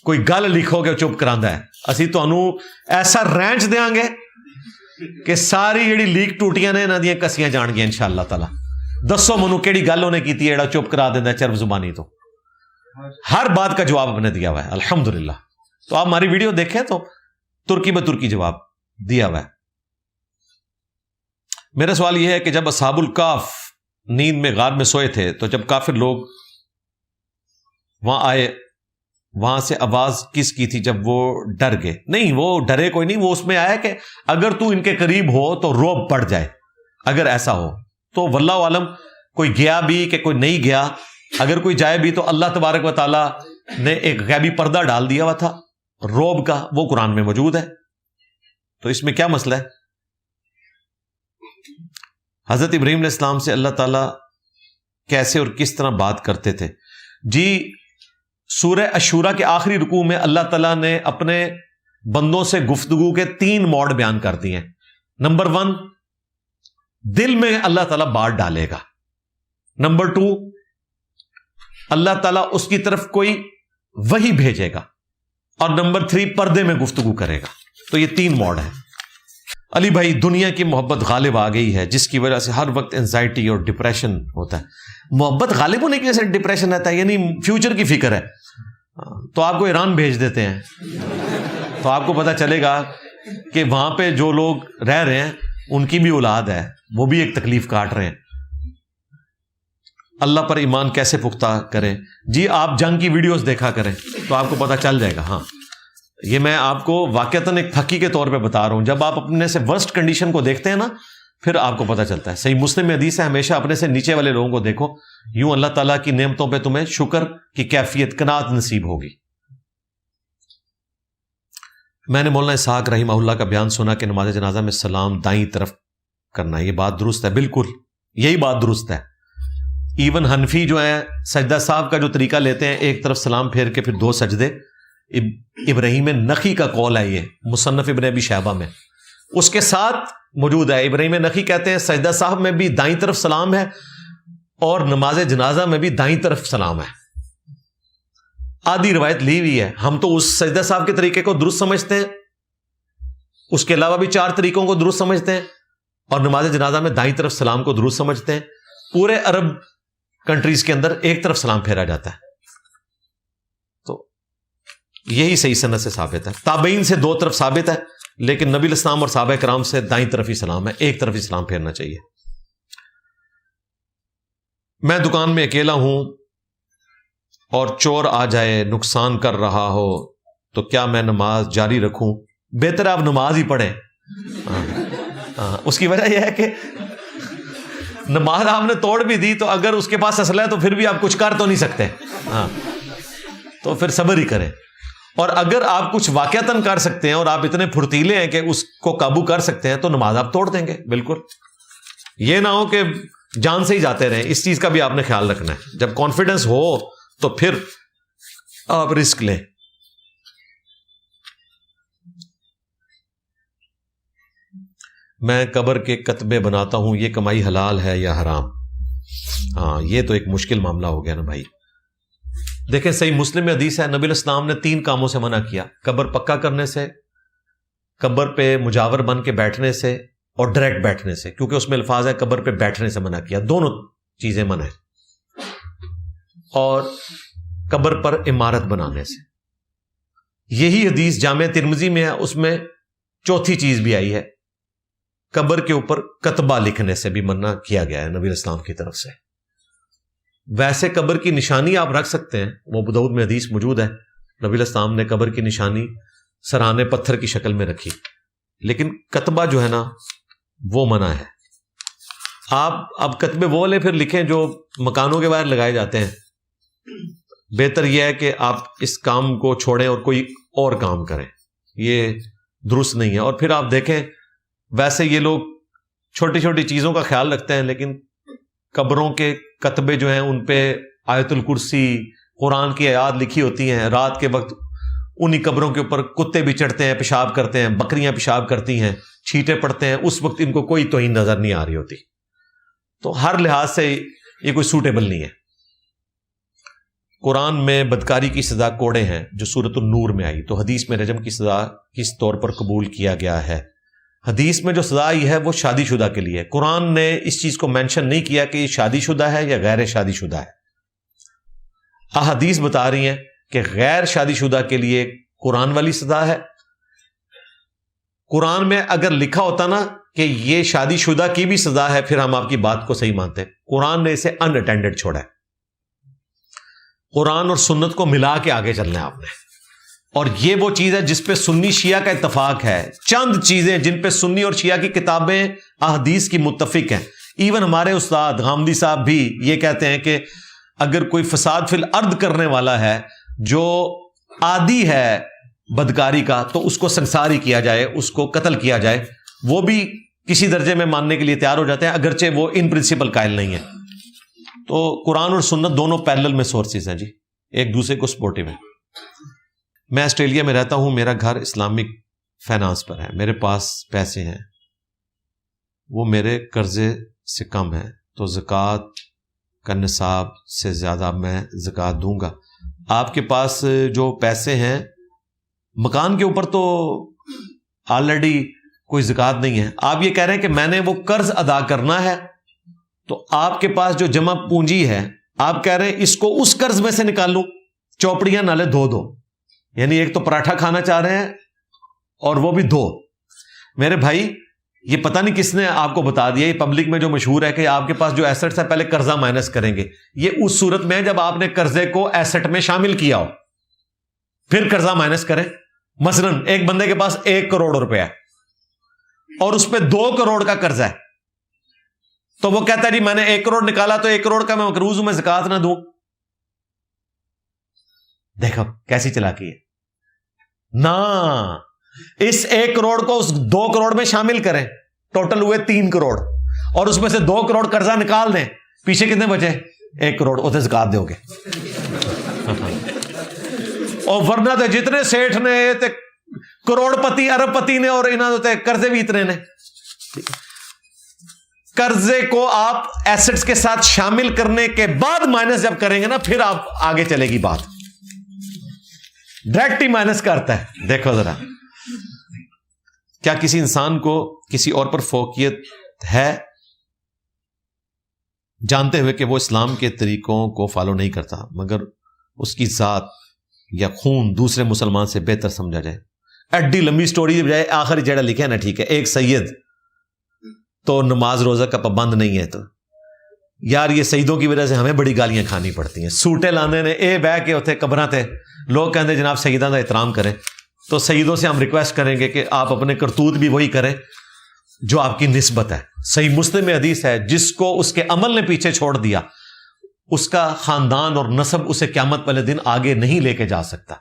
کوئی گل لکھو گے چپ کراندہ ہے، اسی تانوں ایسا رینچ دیاں گے کہ ساری جڑی لیک ٹوٹیاں نے انہاں دیاں کسیاں جان گیا انشاءاللہ تعالی۔ دسو منو کیڑی گل انہیں کیتی ہے جڑا چپ کرا دیندا ہے چرب زبانی تو؟ ہر بات کا جواب ہم نے دیا ہوا ہے الحمدللہ۔ تو آپ ہماری ویڈیو دیکھیں تو ترکی بترکی جواب دیا ہوا ہے۔ میرا سوال یہ ہے کہ جب اصحاب الکاف نیند میں غار میں سوئے تھے تو جب کافر لوگ وہاں آئے، وہاں سے آواز کس کی تھی جب وہ ڈر گئے؟ نہیں، وہ ڈرے کوئی نہیں، وہ اس میں آیا کہ اگر تو ان کے قریب ہو تو رعب پڑ جائے، اگر ایسا ہو تو واللہ عالم کوئی گیا بھی کہ کوئی نہیں گیا، اگر کوئی جائے بھی تو اللہ تبارک و تعالی نے ایک غیبی پردہ ڈال دیا ہوا تھا رعب کا، وہ قرآن میں موجود ہے، تو اس میں کیا مسئلہ ہے؟ حضرت ابراہیم علیہ السلام سے اللہ تعالیٰ کیسے اور کس طرح بات کرتے تھے؟ جی سورہ الشورى کے آخری رکوع میں اللہ تعالیٰ نے اپنے بندوں سے گفتگو کے 3 موڈ بیان کر دیے ہیں۔ نمبر 1، دل میں اللہ تعالیٰ بات ڈالے گا۔ نمبر 2، اللہ تعالیٰ اس کی طرف کوئی وحی بھیجے گا، اور نمبر 3، پردے میں گفتگو کرے گا۔ تو یہ 3 موڈ ہیں۔ علی بھائی، دنیا کی محبت غالب آ گئی ہے جس کی وجہ سے ہر وقت انزائٹی اور ڈپریشن ہوتا ہے۔ محبت غالب ہونے کی وجہ سے ڈپریشن رہتا ہے، یعنی فیوچر کی فکر ہے، تو آپ کو ایران بھیج دیتے ہیں، تو آپ کو پتہ چلے گا کہ وہاں پہ جو لوگ رہ رہے ہیں ان کی بھی اولاد ہے، وہ بھی ایک تکلیف کاٹ رہے ہیں۔ اللہ پر ایمان کیسے پختہ کریں؟ جی آپ جنگ کی ویڈیوز دیکھا کریں تو آپ کو پتہ چل جائے گا۔ ہاں، یہ میں آپ کو واقعتاً ایک پھکی کے طور پہ بتا رہا ہوں، جب آپ اپنے سے ورسٹ کنڈیشن کو دیکھتے ہیں نا پھر آپ کو پتہ چلتا ہے۔ صحیح مسلم میں حدیث ہے، ہمیشہ اپنے سے نیچے والے لوگوں کو دیکھو، یوں اللہ تعالیٰ کی نعمتوں پہ تمہیں شکر کی کیفیت قناعت نصیب ہوگی۔ میں نے مولانا اسحاق رحمہ اللہ کا بیان سنا کہ نماز جنازہ میں سلام دائیں طرف کرنا ہے، یہ بات درست ہے؟ بالکل یہی بات درست ہے۔ ایون حنفی جو ہے سجدہ صاحب کا جو طریقہ لیتے ہیں، ایک طرف سلام پھیر کے پھر 2 سجدے، ابراہیم نخی کا قول ہے، یہ مصنف ابن ابی شیبہ میں اس کے ساتھ موجود ہے۔ ابراہیم نخی کہتے ہیں سجدہ صاحب میں بھی دائیں طرف سلام ہے اور نماز جنازہ میں بھی دائیں طرف سلام ہے۔ آدھی روایت لی ہوئی ہے، ہم تو اس سجدہ صاحب کے طریقے کو درست سمجھتے ہیں، اس کے علاوہ بھی 4 طریقوں کو درست سمجھتے ہیں، اور نماز جنازہ میں دائیں طرف سلام کو درست سمجھتے ہیں۔ پورے عرب کنٹریز کے اندر ایک طرف سلام پھیرا جاتا ہے، تو یہی صحیح سنت سے ثابت ہے۔ تابعین سے 2 طرف ثابت ہے، لیکن نبی الاسلام اور صحابہ کرام سے دائیں طرف ہی سلام ہے، ایک طرف ہی سلام پھیرنا چاہیے۔ میں دکان میں اکیلا ہوں اور چور آ جائے نقصان کر رہا ہو تو کیا میں نماز جاری رکھوں؟ بہتر ہے آپ نماز ہی پڑھیں۔ اس کی وجہ یہ ہے کہ نماز آپ نے توڑ بھی دی تو اگر اس کے پاس اسلحہ ہے تو پھر بھی آپ کچھ کر تو نہیں سکتے، تو پھر صبر ہی کریں۔ اور اگر آپ کچھ واقعتاً کر سکتے ہیں اور آپ اتنے پھرتیلے ہیں کہ اس کو قابو کر سکتے ہیں تو نماز آپ توڑ دیں گے۔ بالکل یہ نہ ہو کہ جان سے ہی جاتے رہیں، اس چیز کا بھی آپ نے خیال رکھنا ہے۔ جب کانفیڈنس ہو تو پھر آپ رسک لیں. میں قبر کے کتبے بناتا ہوں, یہ کمائی حلال ہے یا حرام؟ ہاں یہ تو ایک مشکل معاملہ ہو گیا نا بھائی. دیکھیں صحیح مسلم میں حدیث ہے, نبی علیہ السلام نے 3 کاموں سے منع کیا, قبر پکا کرنے سے, قبر پہ مجاور بن کے بیٹھنے سے, اور ڈائریکٹ بیٹھنے سے, کیونکہ اس میں الفاظ ہے قبر پہ بیٹھنے سے منع کیا, دونوں چیزیں منع ہے. اور قبر پر عمارت بنانے سے. یہی حدیث جامع ترمذی میں ہے, اس میں چوتھی چیز بھی آئی ہے, قبر کے اوپر کتبہ لکھنے سے بھی منع کیا گیا ہے نبی علیہ السلام کی طرف سے. ویسے قبر کی نشانی آپ رکھ سکتے ہیں, وہ ابو داؤد میں حدیث موجود ہے, نبی علیہ السلام نے قبر کی نشانی سرانے پتھر کی شکل میں رکھی, لیکن کتبہ جو ہے نا وہ منع ہے. آپ اب کتبے وہ لے پھر لکھیں جو مکانوں کے باہر لگائے جاتے ہیں. بہتر یہ ہے کہ آپ اس کام کو چھوڑیں اور کوئی اور کام کریں, یہ درست نہیں ہے. اور پھر آپ دیکھیں ویسے یہ لوگ چھوٹی چھوٹی چیزوں کا خیال رکھتے ہیں, لیکن قبروں کے کتبے جو ہیں ان پہ آیت الکرسی, قرآن کی آیات لکھی ہوتی ہیں. رات کے وقت انہی قبروں کے اوپر کتے بھی چڑھتے ہیں, پیشاب کرتے ہیں, بکریاں پیشاب کرتی ہیں, چھینٹے پڑتے ہیں, اس وقت ان کو کوئی توہین نظر نہیں آ رہی ہوتی. تو ہر لحاظ سے یہ کوئی سوٹیبل نہیں ہے. قرآن میں بدکاری کی سزا کوڑے ہیں جو سورۃ النور میں آئی, تو حدیث میں رجم کی سزا کس طور پر قبول کیا گیا ہے؟ حدیث میں جو سزا آئی ہے وہ شادی شدہ کے لیے. قرآن نے اس چیز کو مینشن نہیں کیا کہ یہ شادی شدہ ہے یا غیر شادی شدہ ہے. احادیث بتا رہی ہیں کہ غیر شادی شدہ کے لیے قرآن والی سزا ہے. قرآن میں اگر لکھا ہوتا نا کہ یہ شادی شدہ کی بھی سزا ہے, پھر ہم آپ کی بات کو صحیح مانتے. قرآن نے اسے ان اٹینڈڈ چھوڑا ہے. قرآن اور سنت کو ملا کے آگے چلنا ہے آپ نے, اور یہ وہ چیز ہے جس پہ سنی شیعہ کا اتفاق ہے. چند چیزیں جن پہ سنی اور شیعہ کی کتابیں احادیث کی متفق ہیں. ایون ہمارے استاد غامدی صاحب بھی یہ کہتے ہیں کہ اگر کوئی فساد فی الارض کرنے والا ہے جو عادی ہے بدکاری کا, تو اس کو سنسار ہی کیا جائے, اس کو قتل کیا جائے. وہ بھی کسی درجے میں ماننے کے لیے تیار ہو جاتے ہیں, اگرچہ وہ ان پرنسپل قائل نہیں ہے. تو قرآن اور سنت دونوں پیرلل میں سورسز ہیں جی, ایک دوسرے کو سپورٹیو ہیں. میں آسٹریلیا میں رہتا ہوں, میرا گھر اسلامک فائنانس پر ہے, میرے پاس پیسے ہیں, وہ میرے قرضے سے کم ہیں, تو زکوٰۃ کا نصاب سے زیادہ میں زکوٰۃ دوں گا. آپ کے پاس جو پیسے ہیں مکان کے اوپر تو آلریڈی کوئی زکوٰۃ نہیں ہے. آپ یہ کہہ رہے ہیں کہ میں نے وہ قرض ادا کرنا ہے, تو آپ کے پاس جو جمع پونجی ہے آپ کہہ رہے ہیں اس کو اس قرض میں سے نکال لوں, چوپڑیاں نالے دو. یعنی ایک تو پراٹھا کھانا چاہ رہے ہیں اور وہ بھی 2. میرے بھائی یہ پتہ نہیں کس نے آپ کو بتا دیا, یہ پبلک میں جو مشہور ہے کہ آپ کے پاس جو ایسٹس ہے پہلے قرضہ مائنس کریں گے. یہ اس صورت میں ہے جب آپ نے قرضے کو ایسٹ میں شامل کیا ہو, پھر قرضہ مائنس کریں. مثلا ایک بندے کے پاس 1 کروڑ روپے ہے اور اس پہ 2 کروڑ کا قرضہ ہے, تو وہ کہتا ہے جی میں نے 1 کروڑ نکالا تو 1 کروڑ کا میں مقروض ہوں, میں زکوٰۃ نہ دوں. دیکھو کیسی چلاکی ہے نا, اس 1 کروڑ کو اس 2 کروڑ میں شامل کریں, ٹوٹل ہوئے 3 کروڑ, اور اس میں سے 2 کروڑ قرضہ نکال دیں, پیچھے کتنے بچے؟ 1 کروڑ. اسے زکوٰۃ دو گے. اور ورنہ تو جتنے سیٹھ نے کروڑ پتی ارب پتی نے اور انہوں نے قرضے بھی اتنے نے. قرضے کو آپ ایسٹس کے ساتھ شامل کرنے کے بعد مائنس جب کریں گے نا, پھر آپ آگے چلے گی بات. ڈائریکٹ ہی مائنس کرتا ہے. دیکھو ذرا, کیا کسی انسان کو کسی اور پر فوقیت ہے جانتے ہوئے کہ وہ اسلام کے طریقوں کو فالو نہیں کرتا, مگر اس کی ذات یا خون دوسرے مسلمان سے بہتر سمجھا جائے؟ ایڈی لمبی سٹوری بجائے آخری جڑا لکھا ہے نا, ٹھیک ہے, ایک سید تو نماز روزہ کا پابند نہیں ہے, تو یار یہ سیدوں کی وجہ سے ہمیں بڑی گالیاں کھانی پڑتی ہیں. سوٹے لانے نے اے بہ کے اتنے قبراں تے لوگ کہتے جناب سیداں دا احترام کریں, تو سیدوں سے ہم ریکویسٹ کریں گے کہ آپ اپنے کرتوت بھی وہی کریں جو آپ کی نسبت ہے. صحیح مسلم میں حدیث ہے, جس کو اس کے عمل نے پیچھے چھوڑ دیا اس کا خاندان اور نسب اسے قیامت والے دن آگے نہیں لے کے جا سکتا.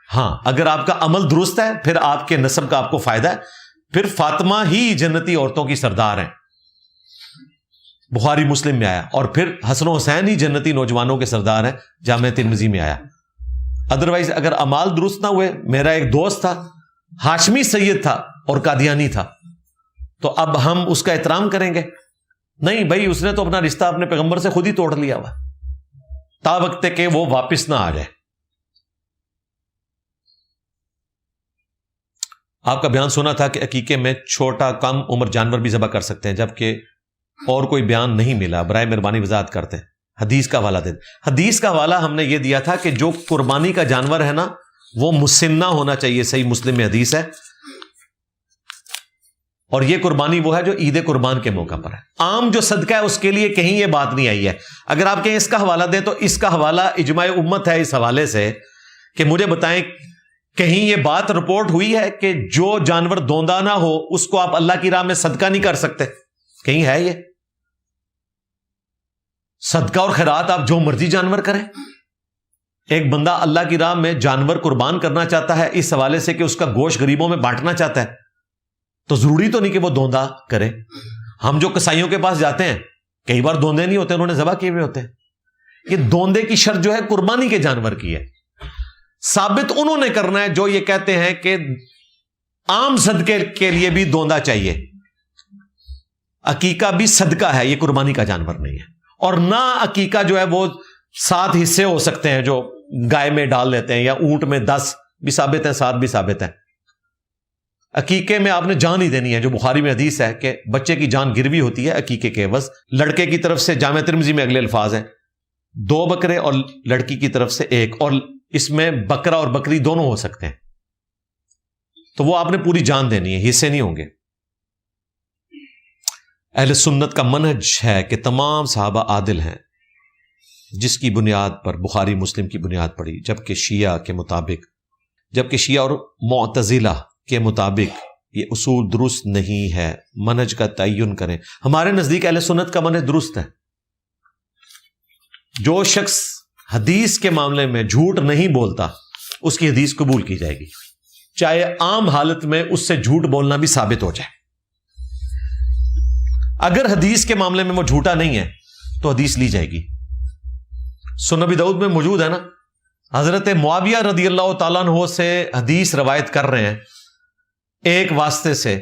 ہاں اگر آپ کا عمل درست ہے پھر آپ کے نسب کا آپ کو فائدہ ہے, پھر فاطمہ ہی جنتی عورتوں کی سردار ہیں. بخاری مسلم میں آیا. اور پھر حسن و حسین ہی جنتی نوجوانوں کے سردار ہیں, جامع ترمذی میں آیا. ادروائز اگر اعمال درست نہ ہوئے, میرا ایک دوست تھا ہاشمی سید تھا اور قادیانی تھا, تو اب ہم اس کا احترام کریں گے؟ نہیں بھائی, اس نے تو اپنا رشتہ اپنے پیغمبر سے خود ہی توڑ لیا ہوا, تا وقت کہ وہ واپس نہ آ جائے. آپ کا بیان سنا تھا کہ عقیقے میں چھوٹا کم عمر جانور بھی ذبح کر سکتے ہیں, جبکہ اور کوئی بیان نہیں ملا. برائے مہربانی وضاحت کرتے ہیں. حدیث کا حوالہ دیں. حدیث کا حوالہ ہم نے یہ دیا تھا کہ جو قربانی کا جانور ہے نا وہ مسنہ ہونا چاہیے, صحیح مسلم میں حدیث ہے. اور یہ قربانی وہ ہے جو عید قربان کے موقع پر ہے. عام جو صدقہ ہے اس کے لیے کہیں یہ بات نہیں آئی ہے. اگر آپ کہیں اس کا حوالہ دیں تو اس کا حوالہ اجماع امت ہے اس حوالے سے کہ مجھے بتائیں کہیں یہ بات رپورٹ ہوئی ہے کہ جو جانور دوندا نہ ہو اس کو آپ اللہ کی راہ میں صدقہ نہیں کر سکتے؟ کہیں ہے یہ؟ صدقہ اور خیرات آپ جو مرضی جانور کریں. ایک بندہ اللہ کی راہ میں جانور قربان کرنا چاہتا ہے اس حوالے سے کہ اس کا گوشت غریبوں میں بانٹنا چاہتا ہے, تو ضروری تو نہیں کہ وہ دوندا کرے. ہم جو کسائیوں کے پاس جاتے ہیں کئی بار دوندے نہیں ہوتے, انہوں نے ذبح کیے ہوئے ہوتے ہیں. یہ دوندے کی شرط جو ہے قربانی کے جانور کی ہے. ثابت انہوں نے کرنا ہے جو یہ کہتے ہیں کہ عام صدقے کے لیے بھی دوندا چاہیے. عقیقہ بھی صدقہ ہے, یہ قربانی کا جانور نہیں ہے. اور نہ عقیقہ جو ہے وہ 7 حصے ہو سکتے ہیں جو گائے میں ڈال لیتے ہیں, یا اونٹ میں 10 بھی ثابت ہیں, 7 بھی ثابت ہیں. عقیقے میں آپ نے جان ہی دینی ہے, جو بخاری میں حدیث ہے کہ بچے کی جان گروی ہوتی ہے عقیقے کے عوض. لڑکے کی طرف سے جامع ترمذی میں اگلے الفاظ ہیں 2 بکرے, اور لڑکی کی طرف سے 1, اور اس میں بکرا اور بکری دونوں ہو سکتے ہیں. تو وہ آپ نے پوری جان دینی ہے, حصے نہیں ہوں گے. اہل سنت کا منہج ہے کہ تمام صحابہ عادل ہیں, جس کی بنیاد پر بخاری مسلم کی بنیاد پڑی, جبکہ شیعہ اور معتزلہ کے مطابق یہ اصول درست نہیں ہے. منہج کا تعین کریں. ہمارے نزدیک اہل سنت کا منہج درست ہے. جو شخص حدیث کے معاملے میں جھوٹ نہیں بولتا اس کی حدیث قبول کی جائے گی, چاہے عام حالت میں اس سے جھوٹ بولنا بھی ثابت ہو جائے. اگر حدیث کے معاملے میں وہ جھوٹا نہیں ہے تو حدیث لی جائے گی. سنن ابی داؤد میں موجود ہے نا, حضرت معاویہ رضی اللہ تعالیٰ عنہ سے حدیث روایت کر رہے ہیں ایک واسطے سے,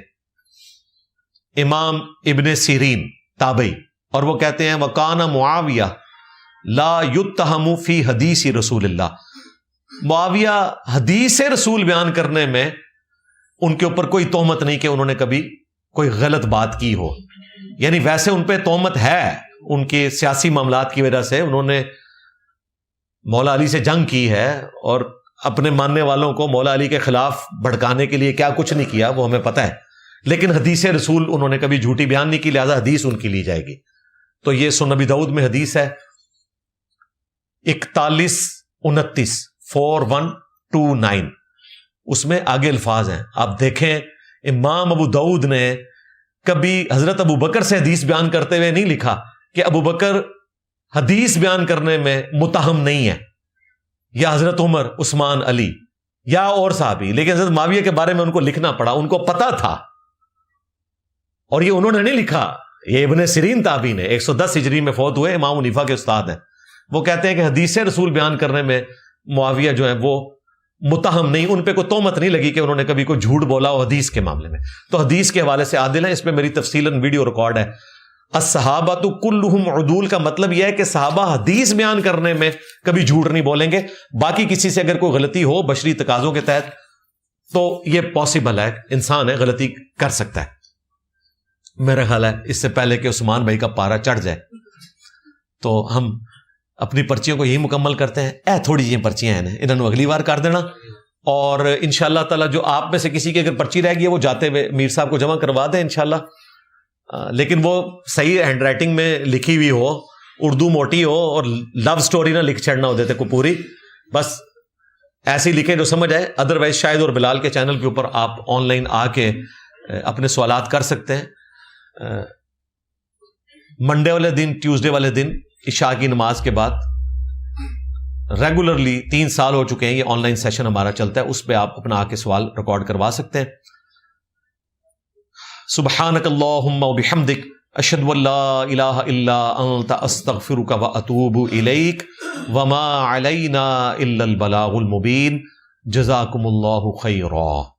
امام ابن سیرین تابعی, اور وہ کہتے ہیں وَقَانَ معاویہ لا یتہم فی حدیث رسول اللہ. معاویہ حدیث رسول بیان کرنے میں ان کے اوپر کوئی تہمت نہیں کہ انہوں نے کبھی کوئی غلط بات کی ہو. یعنی ویسے ان پہ تہمت ہے ان کے سیاسی معاملات کی وجہ سے, انہوں نے مولا علی سے جنگ کی ہے اور اپنے ماننے والوں کو مولا علی کے خلاف بھڑکانے کے لیے کیا کچھ نہیں کیا وہ ہمیں پتہ ہے, لیکن حدیث رسول انہوں نے کبھی جھوٹی بیان نہیں کی, لہذا حدیث ان کی لی جائے گی. تو یہ سنن ابی داؤد میں حدیث ہے 4129 4129, اس میں آگے الفاظ ہیں آپ دیکھیں. امام ابو داؤد نے کبھی حضرت ابو بکر سے حدیث بیان کرتے ہوئے نہیں لکھا کہ ابو بکر حدیث بیان کرنے میں متہم نہیں ہے, یا حضرت عمر, عثمان, علی یا اور صحابی. لیکن حضرت معاویہ کے بارے میں ان کو لکھنا پڑا, ان کو پتا تھا, اور یہ انہوں نے نہیں لکھا. یہ ابن سیرین تابعی نے 110 ہجری میں فوت ہوئے, امام حنیفہ کے استاد ہیں. وہ کہتے ہیں کہ حدیث رسول بیان کرنے میں معاویہ جو ہے وہ متہم نہیں, ان پہ کوئی تہمت نہیں لگی کہ انہوں نے کبھی کوئی جھوٹ بولا ہو حدیث کے معاملے میں. تو حدیث کے حوالے سے عادل ہیں. اس پہ میری تفصیلاً ویڈیو ریکارڈ ہے. الصحابۃ کلہم عدول کا مطلب یہ ہے کہ صحابہ حدیث بیان کرنے میں کبھی جھوٹ نہیں بولیں گے. باقی کسی سے اگر کوئی غلطی ہو بشری تقاضوں کے تحت تو یہ پاسبل ہے, انسان ہے, غلطی کر سکتا ہے. میرا خیال ہے اس سے پہلے کہ عثمان بھائی کا پارا چڑھ جائے تو ہم اپنی پرچیوں کو یہی مکمل کرتے ہیں. تھوڑی جی پرچیاں ہیں, انہوں نے اگلی بار کر دینا, اور انشاءاللہ تعالی جو آپ میں سے کسی کی اگر پرچی رہ گئی ہے وہ جاتے ہوئے میر صاحب کو جمع کروا دیں انشاءاللہ. لیکن وہ صحیح ہینڈ رائٹنگ میں لکھی ہوئی ہو, اردو موٹی ہو, اور لو سٹوری نہ لکھ چھڑنا ہو دیتے کو پوری, بس ایسی لکھیں جو سمجھ آئے. ادروائز شاہد اور بلال کے چینل کے اوپر آپ آن لائن آ کے اپنے سوالات کر سکتے ہیں. منڈے والے دن, ٹیوزڈے والے دن عشاء کی نماز کے بعد ریگولرلی 3 سال ہو چکے ہیں یہ آن لائن سیشن ہمارا چلتا ہے, اس پہ آپ اپنا آ کے سوال ریکارڈ کروا سکتے ہیں. سبحانک اللہم و بحمدک اشہد ان لا الہ الا انت استغفرک واتوب الیک وما علینا الا البلاغ المبین. جزاکم اللہ خیرا.